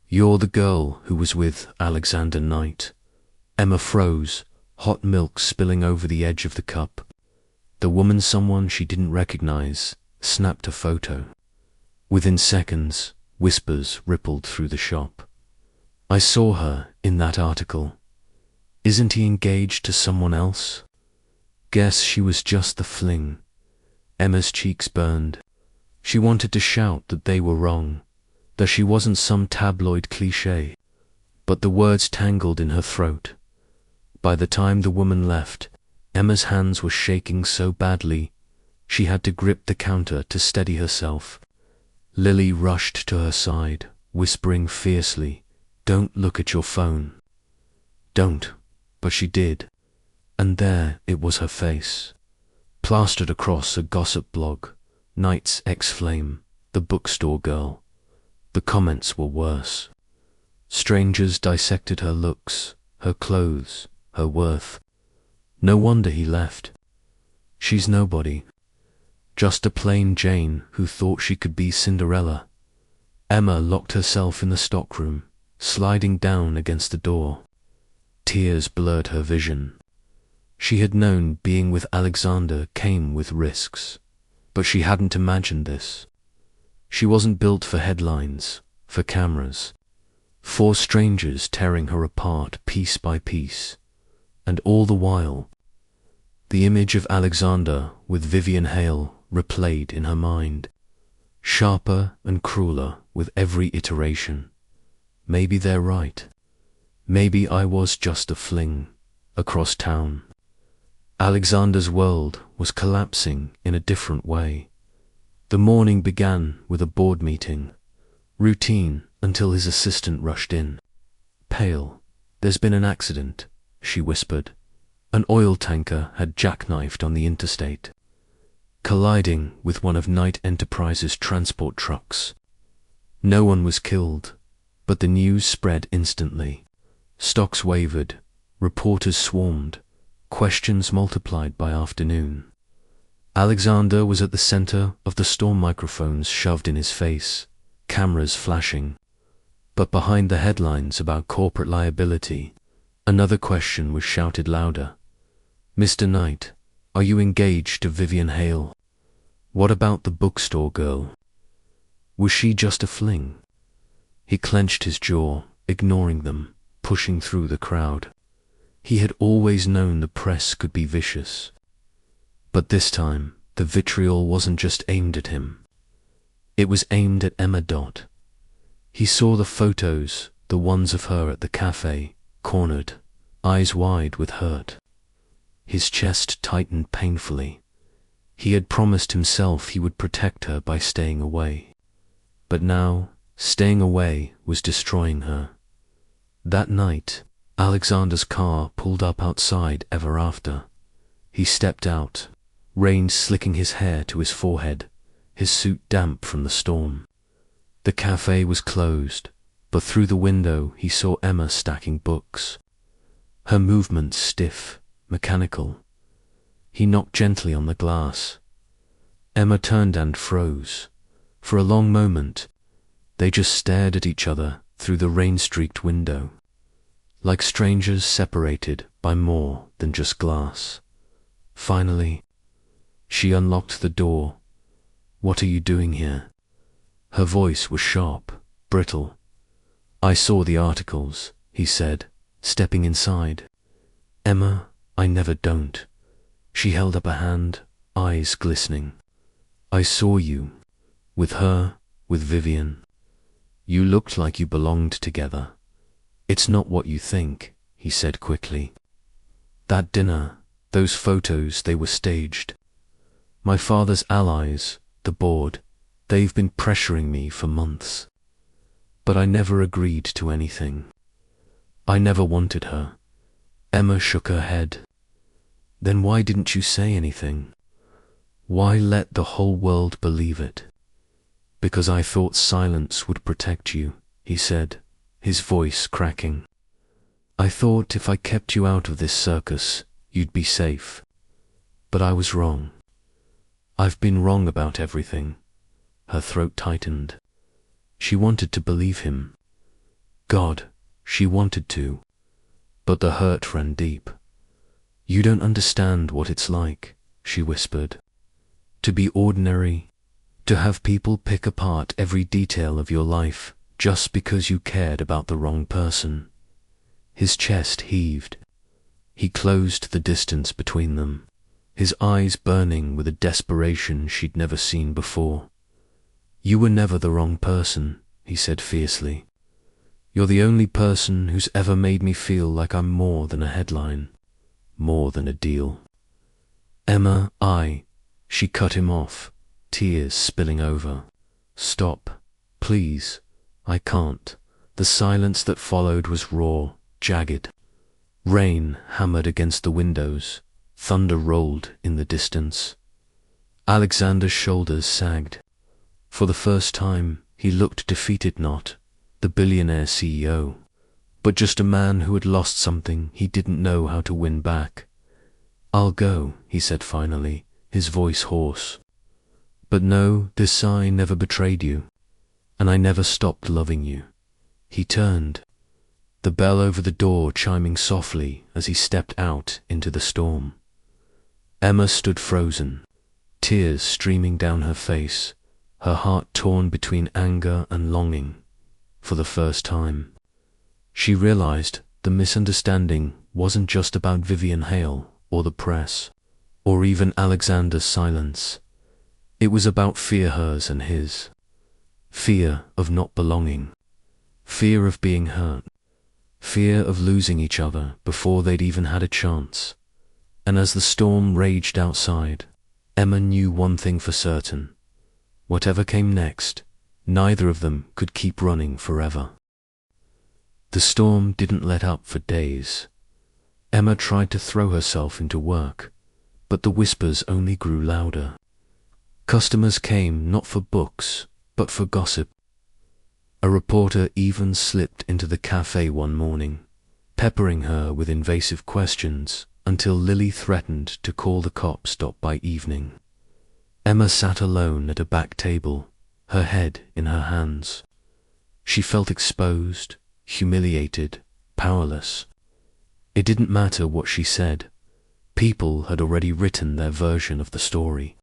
"You're the girl who was with Alexander Knight." Emma froze, hot milk spilling over the edge of the cup. The woman, someone she didn't recognize, snapped a photo. Within seconds, whispers rippled through the shop. "I saw her in that article. Isn't he engaged to someone else?" Guess she was just the fling. Emma's cheeks burned. She wanted to shout that they were wrong, that she wasn't some tabloid cliché, but the words tangled in her throat. By the time the woman left, Emma's hands were shaking so badly, she had to grip the counter to steady herself. Lily rushed to her side, whispering fiercely, "Don't look at your phone." "Don't," but she did, and there it was, her face, plastered across a gossip blog, Knight's ex-flame, the bookstore girl. The comments were worse. Strangers dissected her looks, her clothes, her worth. No wonder he left. She's nobody. Just a plain Jane who thought she could be Cinderella. Emma locked herself in the stockroom, sliding down against the door. Tears blurred her vision. She had known being with Alexander came with risks, but she hadn't imagined this. She wasn't built for headlines, for cameras. 4 strangers tearing her apart piece by piece. And all the while, the image of Alexander with Vivian Hale replayed in her mind, sharper and crueler with every iteration. Maybe they're right. Maybe I was just a fling across town. Alexander's world was collapsing in a different way. The morning began with a board meeting, routine until his assistant rushed in. Pale, "There's been an accident," she whispered. An oil tanker had jackknifed on the interstate, colliding with one of Knight Enterprises' transport trucks. No one was killed, but the news spread instantly. Stocks wavered, reporters swarmed, questions multiplied by afternoon. Alexander was at the center of the storm, microphones shoved in his face, cameras flashing. But behind the headlines about corporate liability, another question was shouted louder. "Mr. Knight, are you engaged to Vivian Hale? What about the bookstore girl? Was she just a fling?" He clenched his jaw, ignoring them, pushing through the crowd. He had always known the press could be vicious. But this time, the vitriol wasn't just aimed at him. It was aimed at Emma. He saw the photos, the ones of her at the cafe, cornered, eyes wide with hurt. His chest tightened painfully. He had promised himself he would protect her by staying away. But now, staying away was destroying her. That night, Alexander's car pulled up outside Ever After. He stepped out, rain slicking his hair to his forehead, his suit damp from the storm. The cafe was closed, but through the window he saw Emma stacking books. Her movements stiff, mechanical. He knocked gently on the glass. Emma turned and froze. For a long moment, they just stared at each other through the rain-streaked window, like strangers separated by more than just glass. Finally, she unlocked the door. "What are you doing here?" Her voice was sharp, brittle. "I saw the articles," he said, stepping inside. "Emma, I never don't." She held up a hand, eyes glistening. "I saw you. With her, with Vivian. You looked like you belonged together." "It's not what you think," he said quickly. "That dinner, those photos, they were staged. My father's allies, the board, they've been pressuring me for months. But I never agreed to anything. I never wanted her." Emma shook her head. "Then why didn't you say anything? Why let the whole world believe it?" "Because I thought silence would protect you," he said, his voice cracking. "I thought if I kept you out of this circus, you'd be safe. But I was wrong. I've been wrong about everything." Her throat tightened. She wanted to believe him. God, she wanted to. But the hurt ran deep. "You don't understand what it's like," she whispered. "To be ordinary, to have people pick apart every detail of your life just because you cared about the wrong person." His chest heaved. He closed the distance between them, his eyes burning with a desperation she'd never seen before. "You were never the wrong person," he said fiercely. "You're the only person who's ever made me feel like I'm more than a headline, more than a deal." "Emma, She cut him off, tears spilling over. "Stop, please. I can't." The silence that followed was raw, jagged. Rain hammered against the windows. Thunder rolled in the distance. Alexander's shoulders sagged. For the first time, he looked defeated, not the billionaire CEO, but just a man who had lost something he didn't know how to win back. "I'll go," he said finally, his voice hoarse. "But no, this sigh never betrayed you, and I never stopped loving you." He turned, the bell over the door chiming softly as he stepped out into the storm. Emma stood frozen, tears streaming down her face, her heart torn between anger and longing. For the first time, she realized the misunderstanding wasn't just about Vivian Hale or the press, or even Alexander's silence. It was about fear, hers and his. Fear of not belonging. Fear of being hurt. Fear of losing each other before they'd even had a chance. And as the storm raged outside, Emma knew one thing for certain. Whatever came next, neither of them could keep running forever. The storm didn't let up for days. Emma tried to throw herself into work, but the whispers only grew louder. Customers came not for books, but for gossip. A reporter even slipped into the cafe one morning, peppering her with invasive questions until Lily threatened to call the cops by evening. Emma sat alone at a back table, her head in her hands. She felt exposed, humiliated, powerless. It didn't matter what she said. People had already written their version of the story.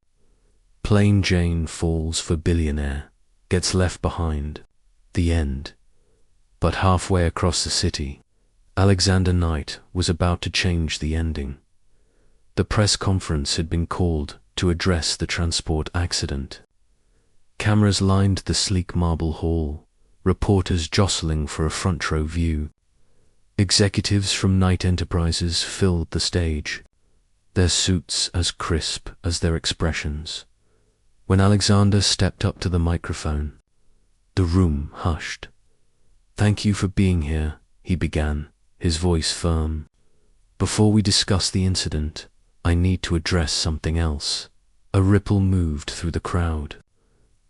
Plain Jane falls for billionaire, gets left behind. The end. But halfway across the city, Alexander Knight was about to change the ending. The press conference had been called to address the transport accident. Cameras lined the sleek marble hall, reporters jostling for a front-row view. Executives from Knight Enterprises filled the stage, their suits as crisp as their expressions. When Alexander stepped up to the microphone, the room hushed. "Thank you for being here," he began, his voice firm. "Before we discuss the incident, I need to address something else." A ripple moved through the crowd.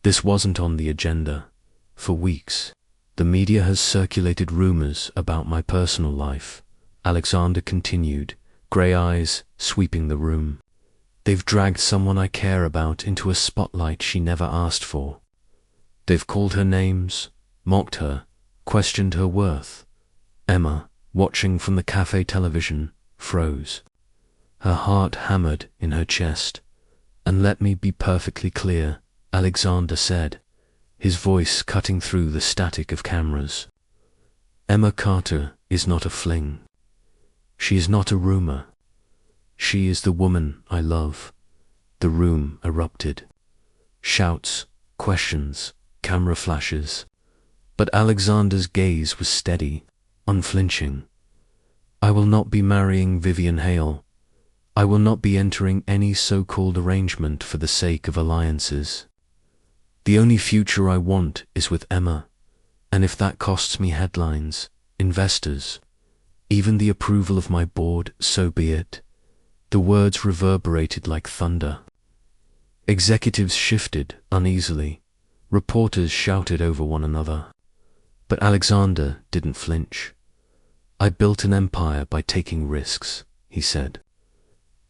This wasn't on the agenda. For weeks, the media has circulated rumors about my personal life, Alexander continued, grey eyes sweeping the room. They've dragged someone I care about into a spotlight she never asked for. They've called her names, mocked her, questioned her worth. Emma, watching from the cafe television, froze. Her heart hammered in her chest. "And let me be perfectly clear," Alexander said, his voice cutting through the static of cameras. "Emma Carter is not a fling. She is not a rumor. She is the woman I love." The room erupted. Shouts, questions, camera flashes. But Alexander's gaze was steady, unflinching. "I will not be marrying Vivian Hale. I will not be entering any so-called arrangement for the sake of alliances. The only future I want is with Emma, and if that costs me headlines, investors, even the approval of my board, so be it." The words reverberated like thunder. Executives shifted uneasily. Reporters shouted over one another. But Alexander didn't flinch. "I built an empire by taking risks," he said.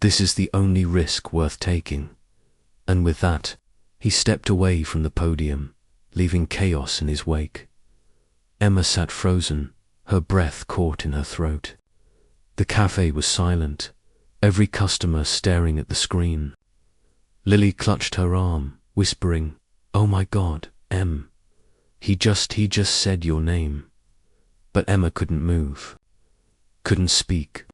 "This is the only risk worth taking." And with that, he stepped away from the podium, leaving chaos in his wake. Emma sat frozen, her breath caught in her throat. The cafe was silent, every customer staring at the screen. Lily clutched her arm, whispering, "Oh my God, Em. He just said your name." But Emma couldn't move, couldn't speak.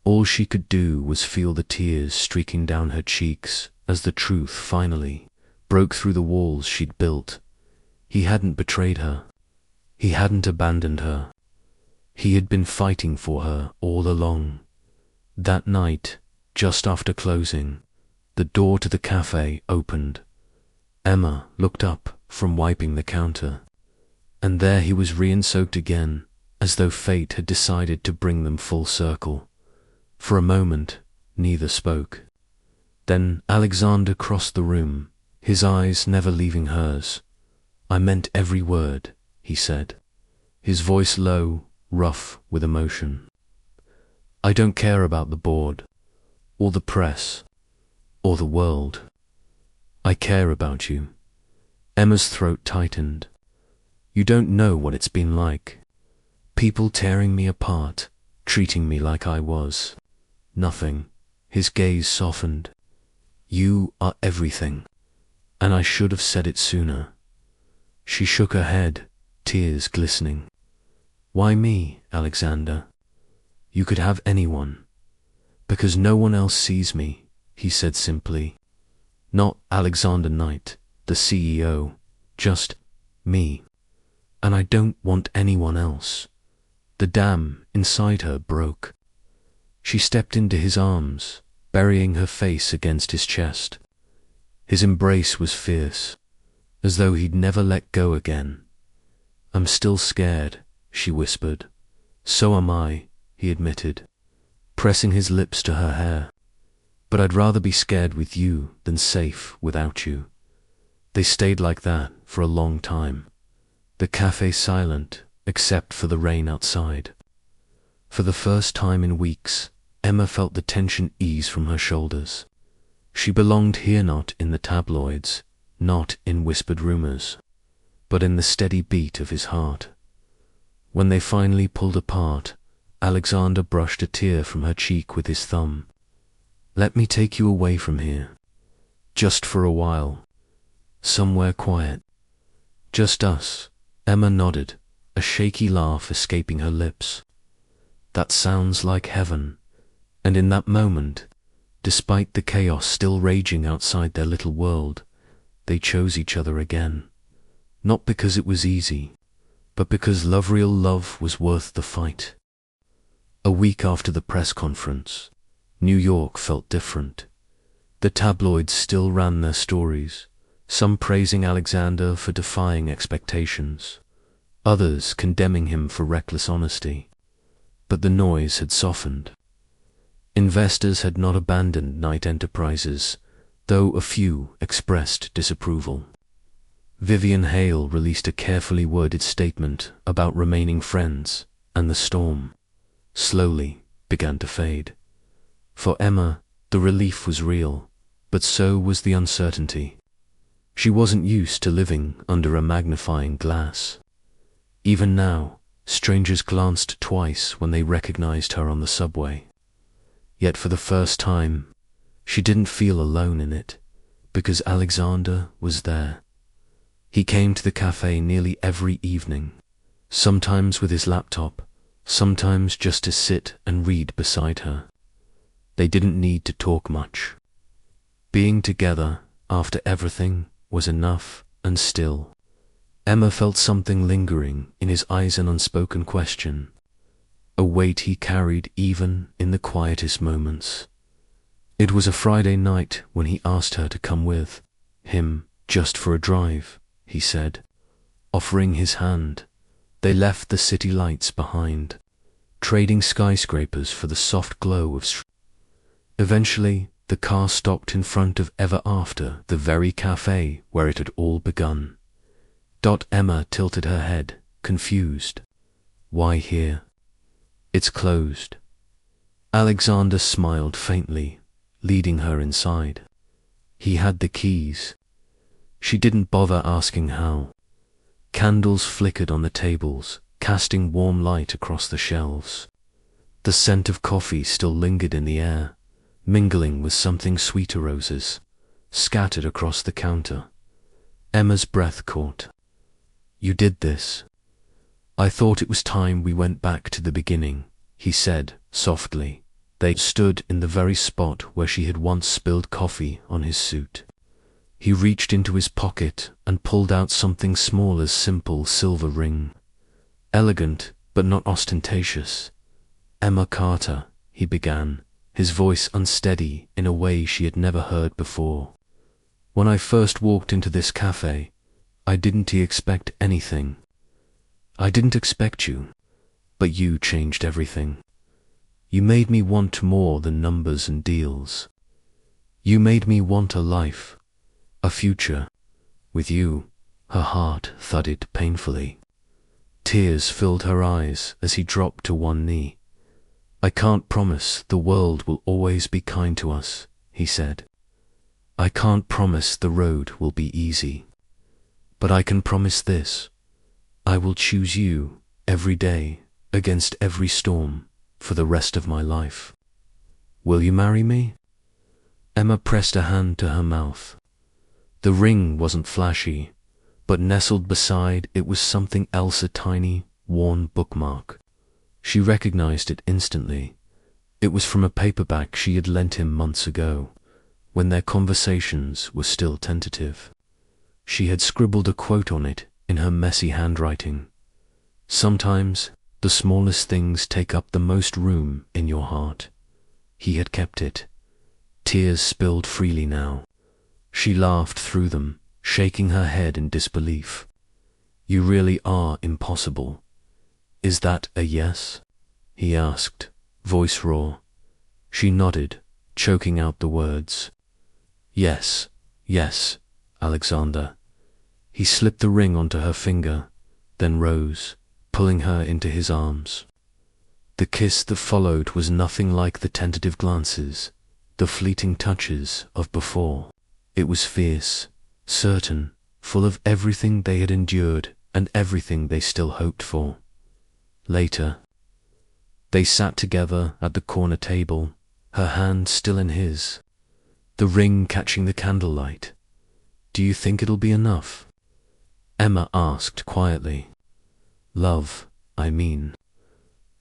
All she could do was feel the tears streaking down her cheeks as the truth finally broke through the walls she'd built. He hadn't betrayed her. He hadn't abandoned her. He had been fighting for her all along. That night, just after closing, the door to the cafe opened. Emma looked up from wiping the counter, and there he was rain-soaked again, as though fate had decided to bring them full circle. For a moment, neither spoke. Then Alexander crossed the room, his eyes never leaving hers. "I meant every word," he said, his voice low, rough with emotion. "I don't care about the board, or the press, or the world. I care about you." Emma's throat tightened. "You don't know what it's been like. People tearing me apart, treating me like I was nothing." His gaze softened. "You are everything, and I should have said it sooner." She shook her head, tears glistening. "Why me, Alexander? You could have anyone." "Because no one else sees me," he said simply. "Not Alexander Knight, the CEO, just me. And I don't want anyone else." The dam inside her broke. She stepped into his arms, burying her face against his chest. His embrace was fierce, as though he'd never let go again. "I'm still scared," she whispered. "So am I," he admitted, pressing his lips to her hair. "But I'd rather be scared with you than safe without you." They stayed like that for a long time, the cafe silent except for the rain outside. For the first time in weeks, Emma felt the tension ease from her shoulders. She belonged here, not in the tabloids, not in whispered rumors, but in the steady beat of his heart. When they finally pulled apart, Alexander brushed a tear from her cheek with his thumb. "Let me take you away from here. Just for a while. Somewhere quiet. Just us." Emma nodded, a shaky laugh escaping her lips. That sounds like heaven. And in that moment, despite the chaos still raging outside their little world, they chose each other again. Not because it was easy, but because real love was worth the fight. A week after the press conference, New York felt different. The tabloids still ran their stories, some praising Alexander for defying expectations, others condemning him for reckless honesty. But the noise had softened. Investors had not abandoned Knight Enterprises, though a few expressed disapproval. Vivian Hale released a carefully worded statement about remaining friends, and the storm slowly began to fade. For Emma, the relief was real, but so was the uncertainty. She wasn't used to living under a magnifying glass. Even now, strangers glanced twice when they recognized her on the subway. Yet for the first time, she didn't feel alone in it, because Alexander was there. He came to the cafe nearly every evening, sometimes with his laptop, sometimes just to sit and read beside her. They didn't need to talk much. Being together, after everything, was enough, and still. Emma felt something lingering in his eyes, an unspoken question, a weight he carried even in the quietest moments. It was a Friday night when he asked her to come with him, just for a drive, he said, offering his hand. They left the city lights behind, trading skyscrapers for the soft glow of street. Eventually, the car stopped in front of Ever After, the very cafe where it had all begun. Emma tilted her head, confused. Why here? It's closed. Alexander smiled faintly, leading her inside. He had the keys. She didn't bother asking how. Candles flickered on the tables, casting warm light across the shelves. The scent of coffee still lingered in the air, mingling with something sweeter, roses scattered across the counter. Emma's breath caught. You did this. I thought it was time we went back to the beginning, he said softly. They stood in the very spot where she had once spilled coffee on his suit. He reached into his pocket and pulled out something small, as simple silver ring. Elegant, but not ostentatious. Emma Carter, he began, his voice unsteady in a way she had never heard before. When I first walked into this cafe, I didn't expect anything. I didn't expect you, but you changed everything. You made me want more than numbers and deals. You made me want a life, a future. With you, her heart thudded painfully. Tears filled her eyes as he dropped to one knee. I can't promise the world will always be kind to us, he said. I can't promise the road will be easy. But I can promise this. I will choose you every day against every storm for the rest of my life. Will you marry me? Emma pressed a hand to her mouth. The ring wasn't flashy, but nestled beside it was something else, a tiny, worn bookmark. She recognized it instantly. It was from a paperback she had lent him months ago, when their conversations were still tentative. She had scribbled a quote on it in her messy handwriting. Sometimes the smallest things take up the most room in your heart. He had kept it. Tears spilled freely now. She laughed through them, shaking her head in disbelief. You really are impossible. Is that a yes? He asked, voice raw. She nodded, choking out the words. Yes, yes, Alexander. He slipped the ring onto her finger, then rose, pulling her into his arms. The kiss that followed was nothing like the tentative glances, the fleeting touches of before. It was fierce, certain, full of everything they had endured and everything they still hoped for. Later, they sat together at the corner table, her hand still in his, the ring catching the candlelight. Do you think it'll be enough? Emma asked quietly. Love, I mean.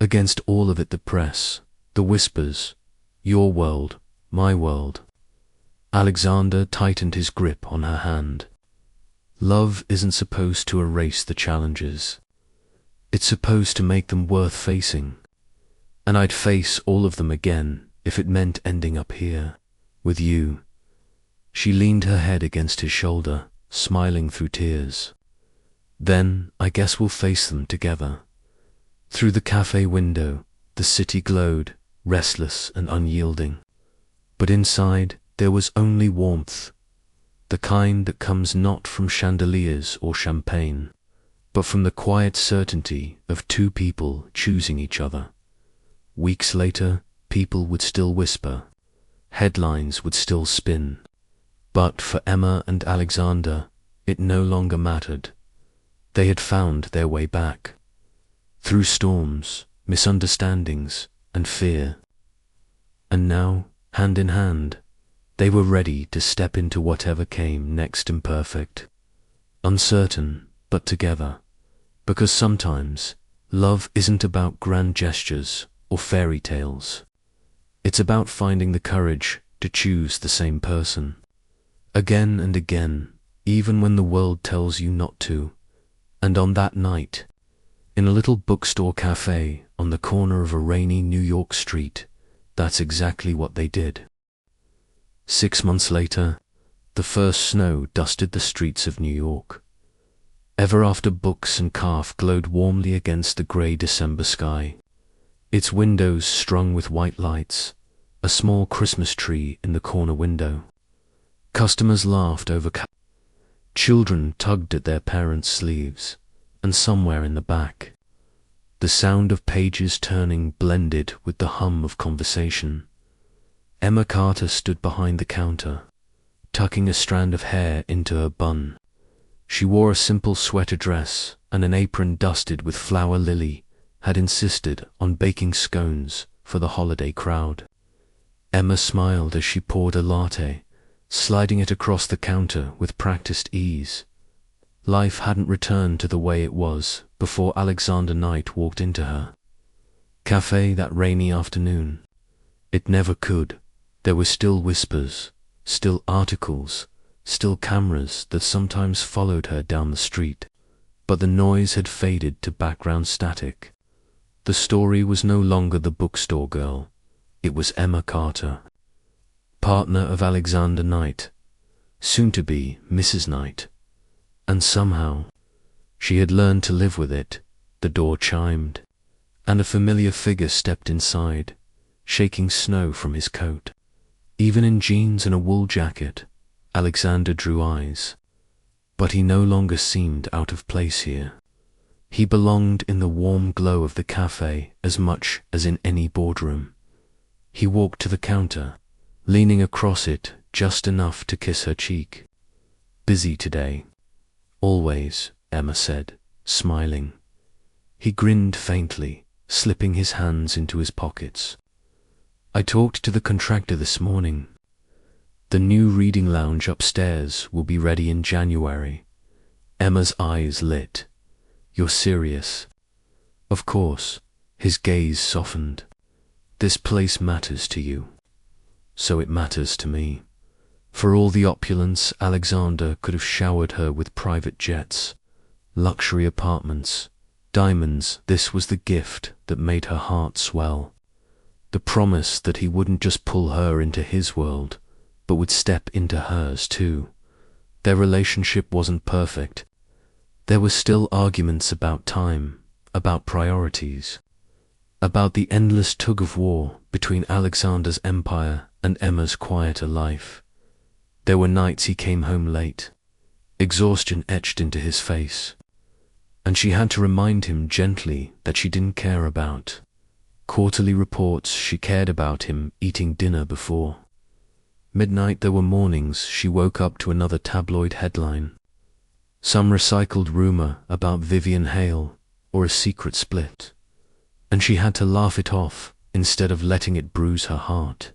Against all of it, the press, the whispers, your world, my world. Alexander tightened his grip on her hand. Love isn't supposed to erase the challenges. It's supposed to make them worth facing. And I'd face all of them again if it meant ending up here, with you. She leaned her head against his shoulder, smiling through tears. Then I guess we'll face them together. Through the cafe window, the city glowed, restless and unyielding. But inside, there was only warmth, the kind that comes not from chandeliers or champagne, but from the quiet certainty of two people choosing each other. Weeks later, people would still whisper, headlines would still spin, but for Emma and Alexander, it no longer mattered. They had found their way back, through storms, misunderstandings, and fear. And now, hand in hand, they were ready to step into whatever came next, imperfect, uncertain, but together. Because sometimes, love isn't about grand gestures or fairy tales. It's about finding the courage to choose the same person. Again and again, even when the world tells you not to. And on that night, in a little bookstore cafe on the corner of a rainy New York street, that's exactly what they did. 6 months later, the first snow dusted the streets of New York. Ever After Books and Calf glowed warmly against the grey December sky, its windows strung with white lights, a small Christmas tree in the corner window. Customers laughed over children tugged at their parents' sleeves, and somewhere in the back, the sound of pages turning blended with the hum of conversation. Emma Carter stood behind the counter, tucking a strand of hair into her bun. She wore a simple sweater dress, and an apron dusted with flower lily had insisted on baking scones for the holiday crowd. Emma smiled as she poured a latte, sliding it across the counter with practiced ease. Life hadn't returned to the way it was before Alexander Knight walked into her cafe that rainy afternoon. It never could. There were still whispers, still articles, still cameras that sometimes followed her down the street. But the noise had faded to background static. The story was no longer the bookstore girl. It was Emma Carter, partner of Alexander Knight, soon to be Mrs. Knight. And somehow, she had learned to live with it. The door chimed, and a familiar figure stepped inside, shaking snow from his coat. Even in jeans and a wool jacket, Alexander drew eyes. But he no longer seemed out of place here. He belonged in the warm glow of the cafe as much as in any boardroom. He walked to the counter, leaning across it just enough to kiss her cheek. Busy today. Always, Emma said, smiling. He grinned faintly, slipping his hands into his pockets. I talked to the contractor this morning. The new reading lounge upstairs will be ready in January. Emma's eyes lit. You're serious? Of course. His gaze softened. This place matters to you. So it matters to me. For all the opulence, Alexander could have showered her with private jets, luxury apartments, diamonds. This was the gift that made her heart swell. The promise that he wouldn't just pull her into his world, but would step into hers too. Their relationship wasn't perfect. There were still arguments about time, about priorities, about the endless tug-of-war between Alexander's empire and Emma's quieter life. There were nights he came home late, exhaustion etched into his face, and she had to remind him gently that she didn't care about quarterly reports. She cared about him eating dinner before midnight. There were mornings she woke up to another tabloid headline, some recycled rumor about Vivian Hale or a secret split, and she had to laugh it off instead of letting it bruise her heart.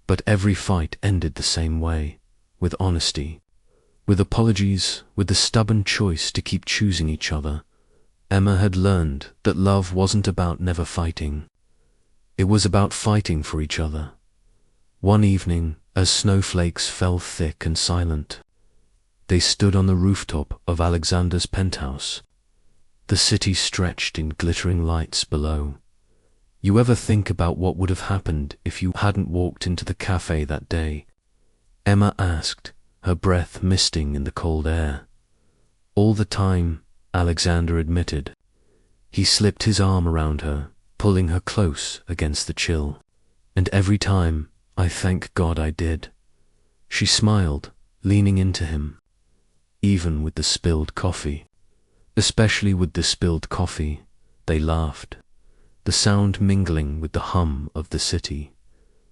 But every fight ended the same way, with honesty, with apologies, with the stubborn choice to keep choosing each other. Emma had learned that love wasn't about never fighting. It was about fighting for each other. One evening, as snowflakes fell thick and silent, they stood on the rooftop of Alexander's penthouse. The city stretched in glittering lights below. You ever think about what would have happened if you hadn't walked into the cafe that day? Emma asked, her breath misting in the cold air. All the time, Alexander admitted. He slipped his arm around her, pulling her close against the chill. And every time, I thank God I did. She smiled, leaning into him. Even with the spilled coffee. Especially with the spilled coffee, they laughed, the sound mingling with the hum of the city.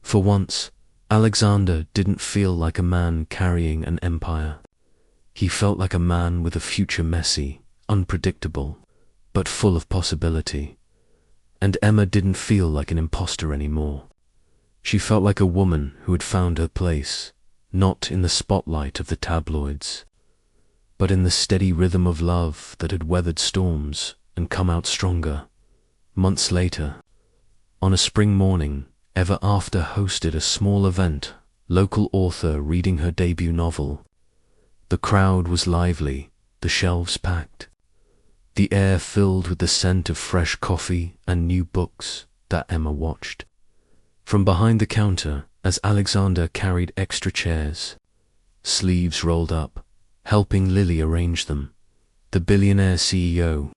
For once, Alexander didn't feel like a man carrying an empire. He felt like a man with a future messy, unpredictable, but full of possibility. And Emma didn't feel like an imposter anymore. She felt like a woman who had found her place, not in the spotlight of the tabloids, but in the steady rhythm of love that had weathered storms and come out stronger. Months later, on a spring morning, Ever After hosted a small event, local author reading her debut novel. The crowd was lively, the shelves packed, the air filled with the scent of fresh coffee and new books that Emma watched. From behind the counter, as Alexander carried extra chairs, sleeves rolled up, helping Lily arrange them, the billionaire CEO,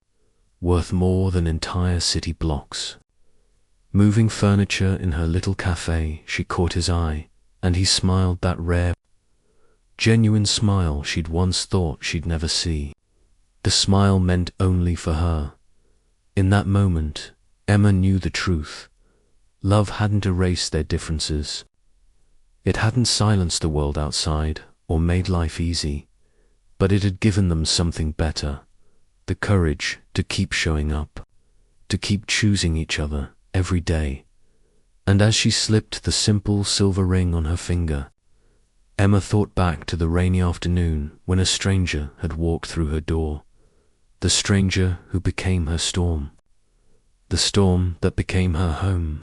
worth more than entire city blocks. Moving furniture in her little cafe, she caught his eye, and he smiled that rare, genuine smile she'd once thought she'd never see. The smile meant only for her. In that moment, Emma knew the truth. Love hadn't erased their differences. It hadn't silenced the world outside or made life easy, but it had given them something better, the courage to keep showing up, to keep choosing each other every day. And as she slipped the simple silver ring on her finger, Emma thought back to the rainy afternoon when a stranger had walked through her door, the stranger who became her storm, the storm that became her home.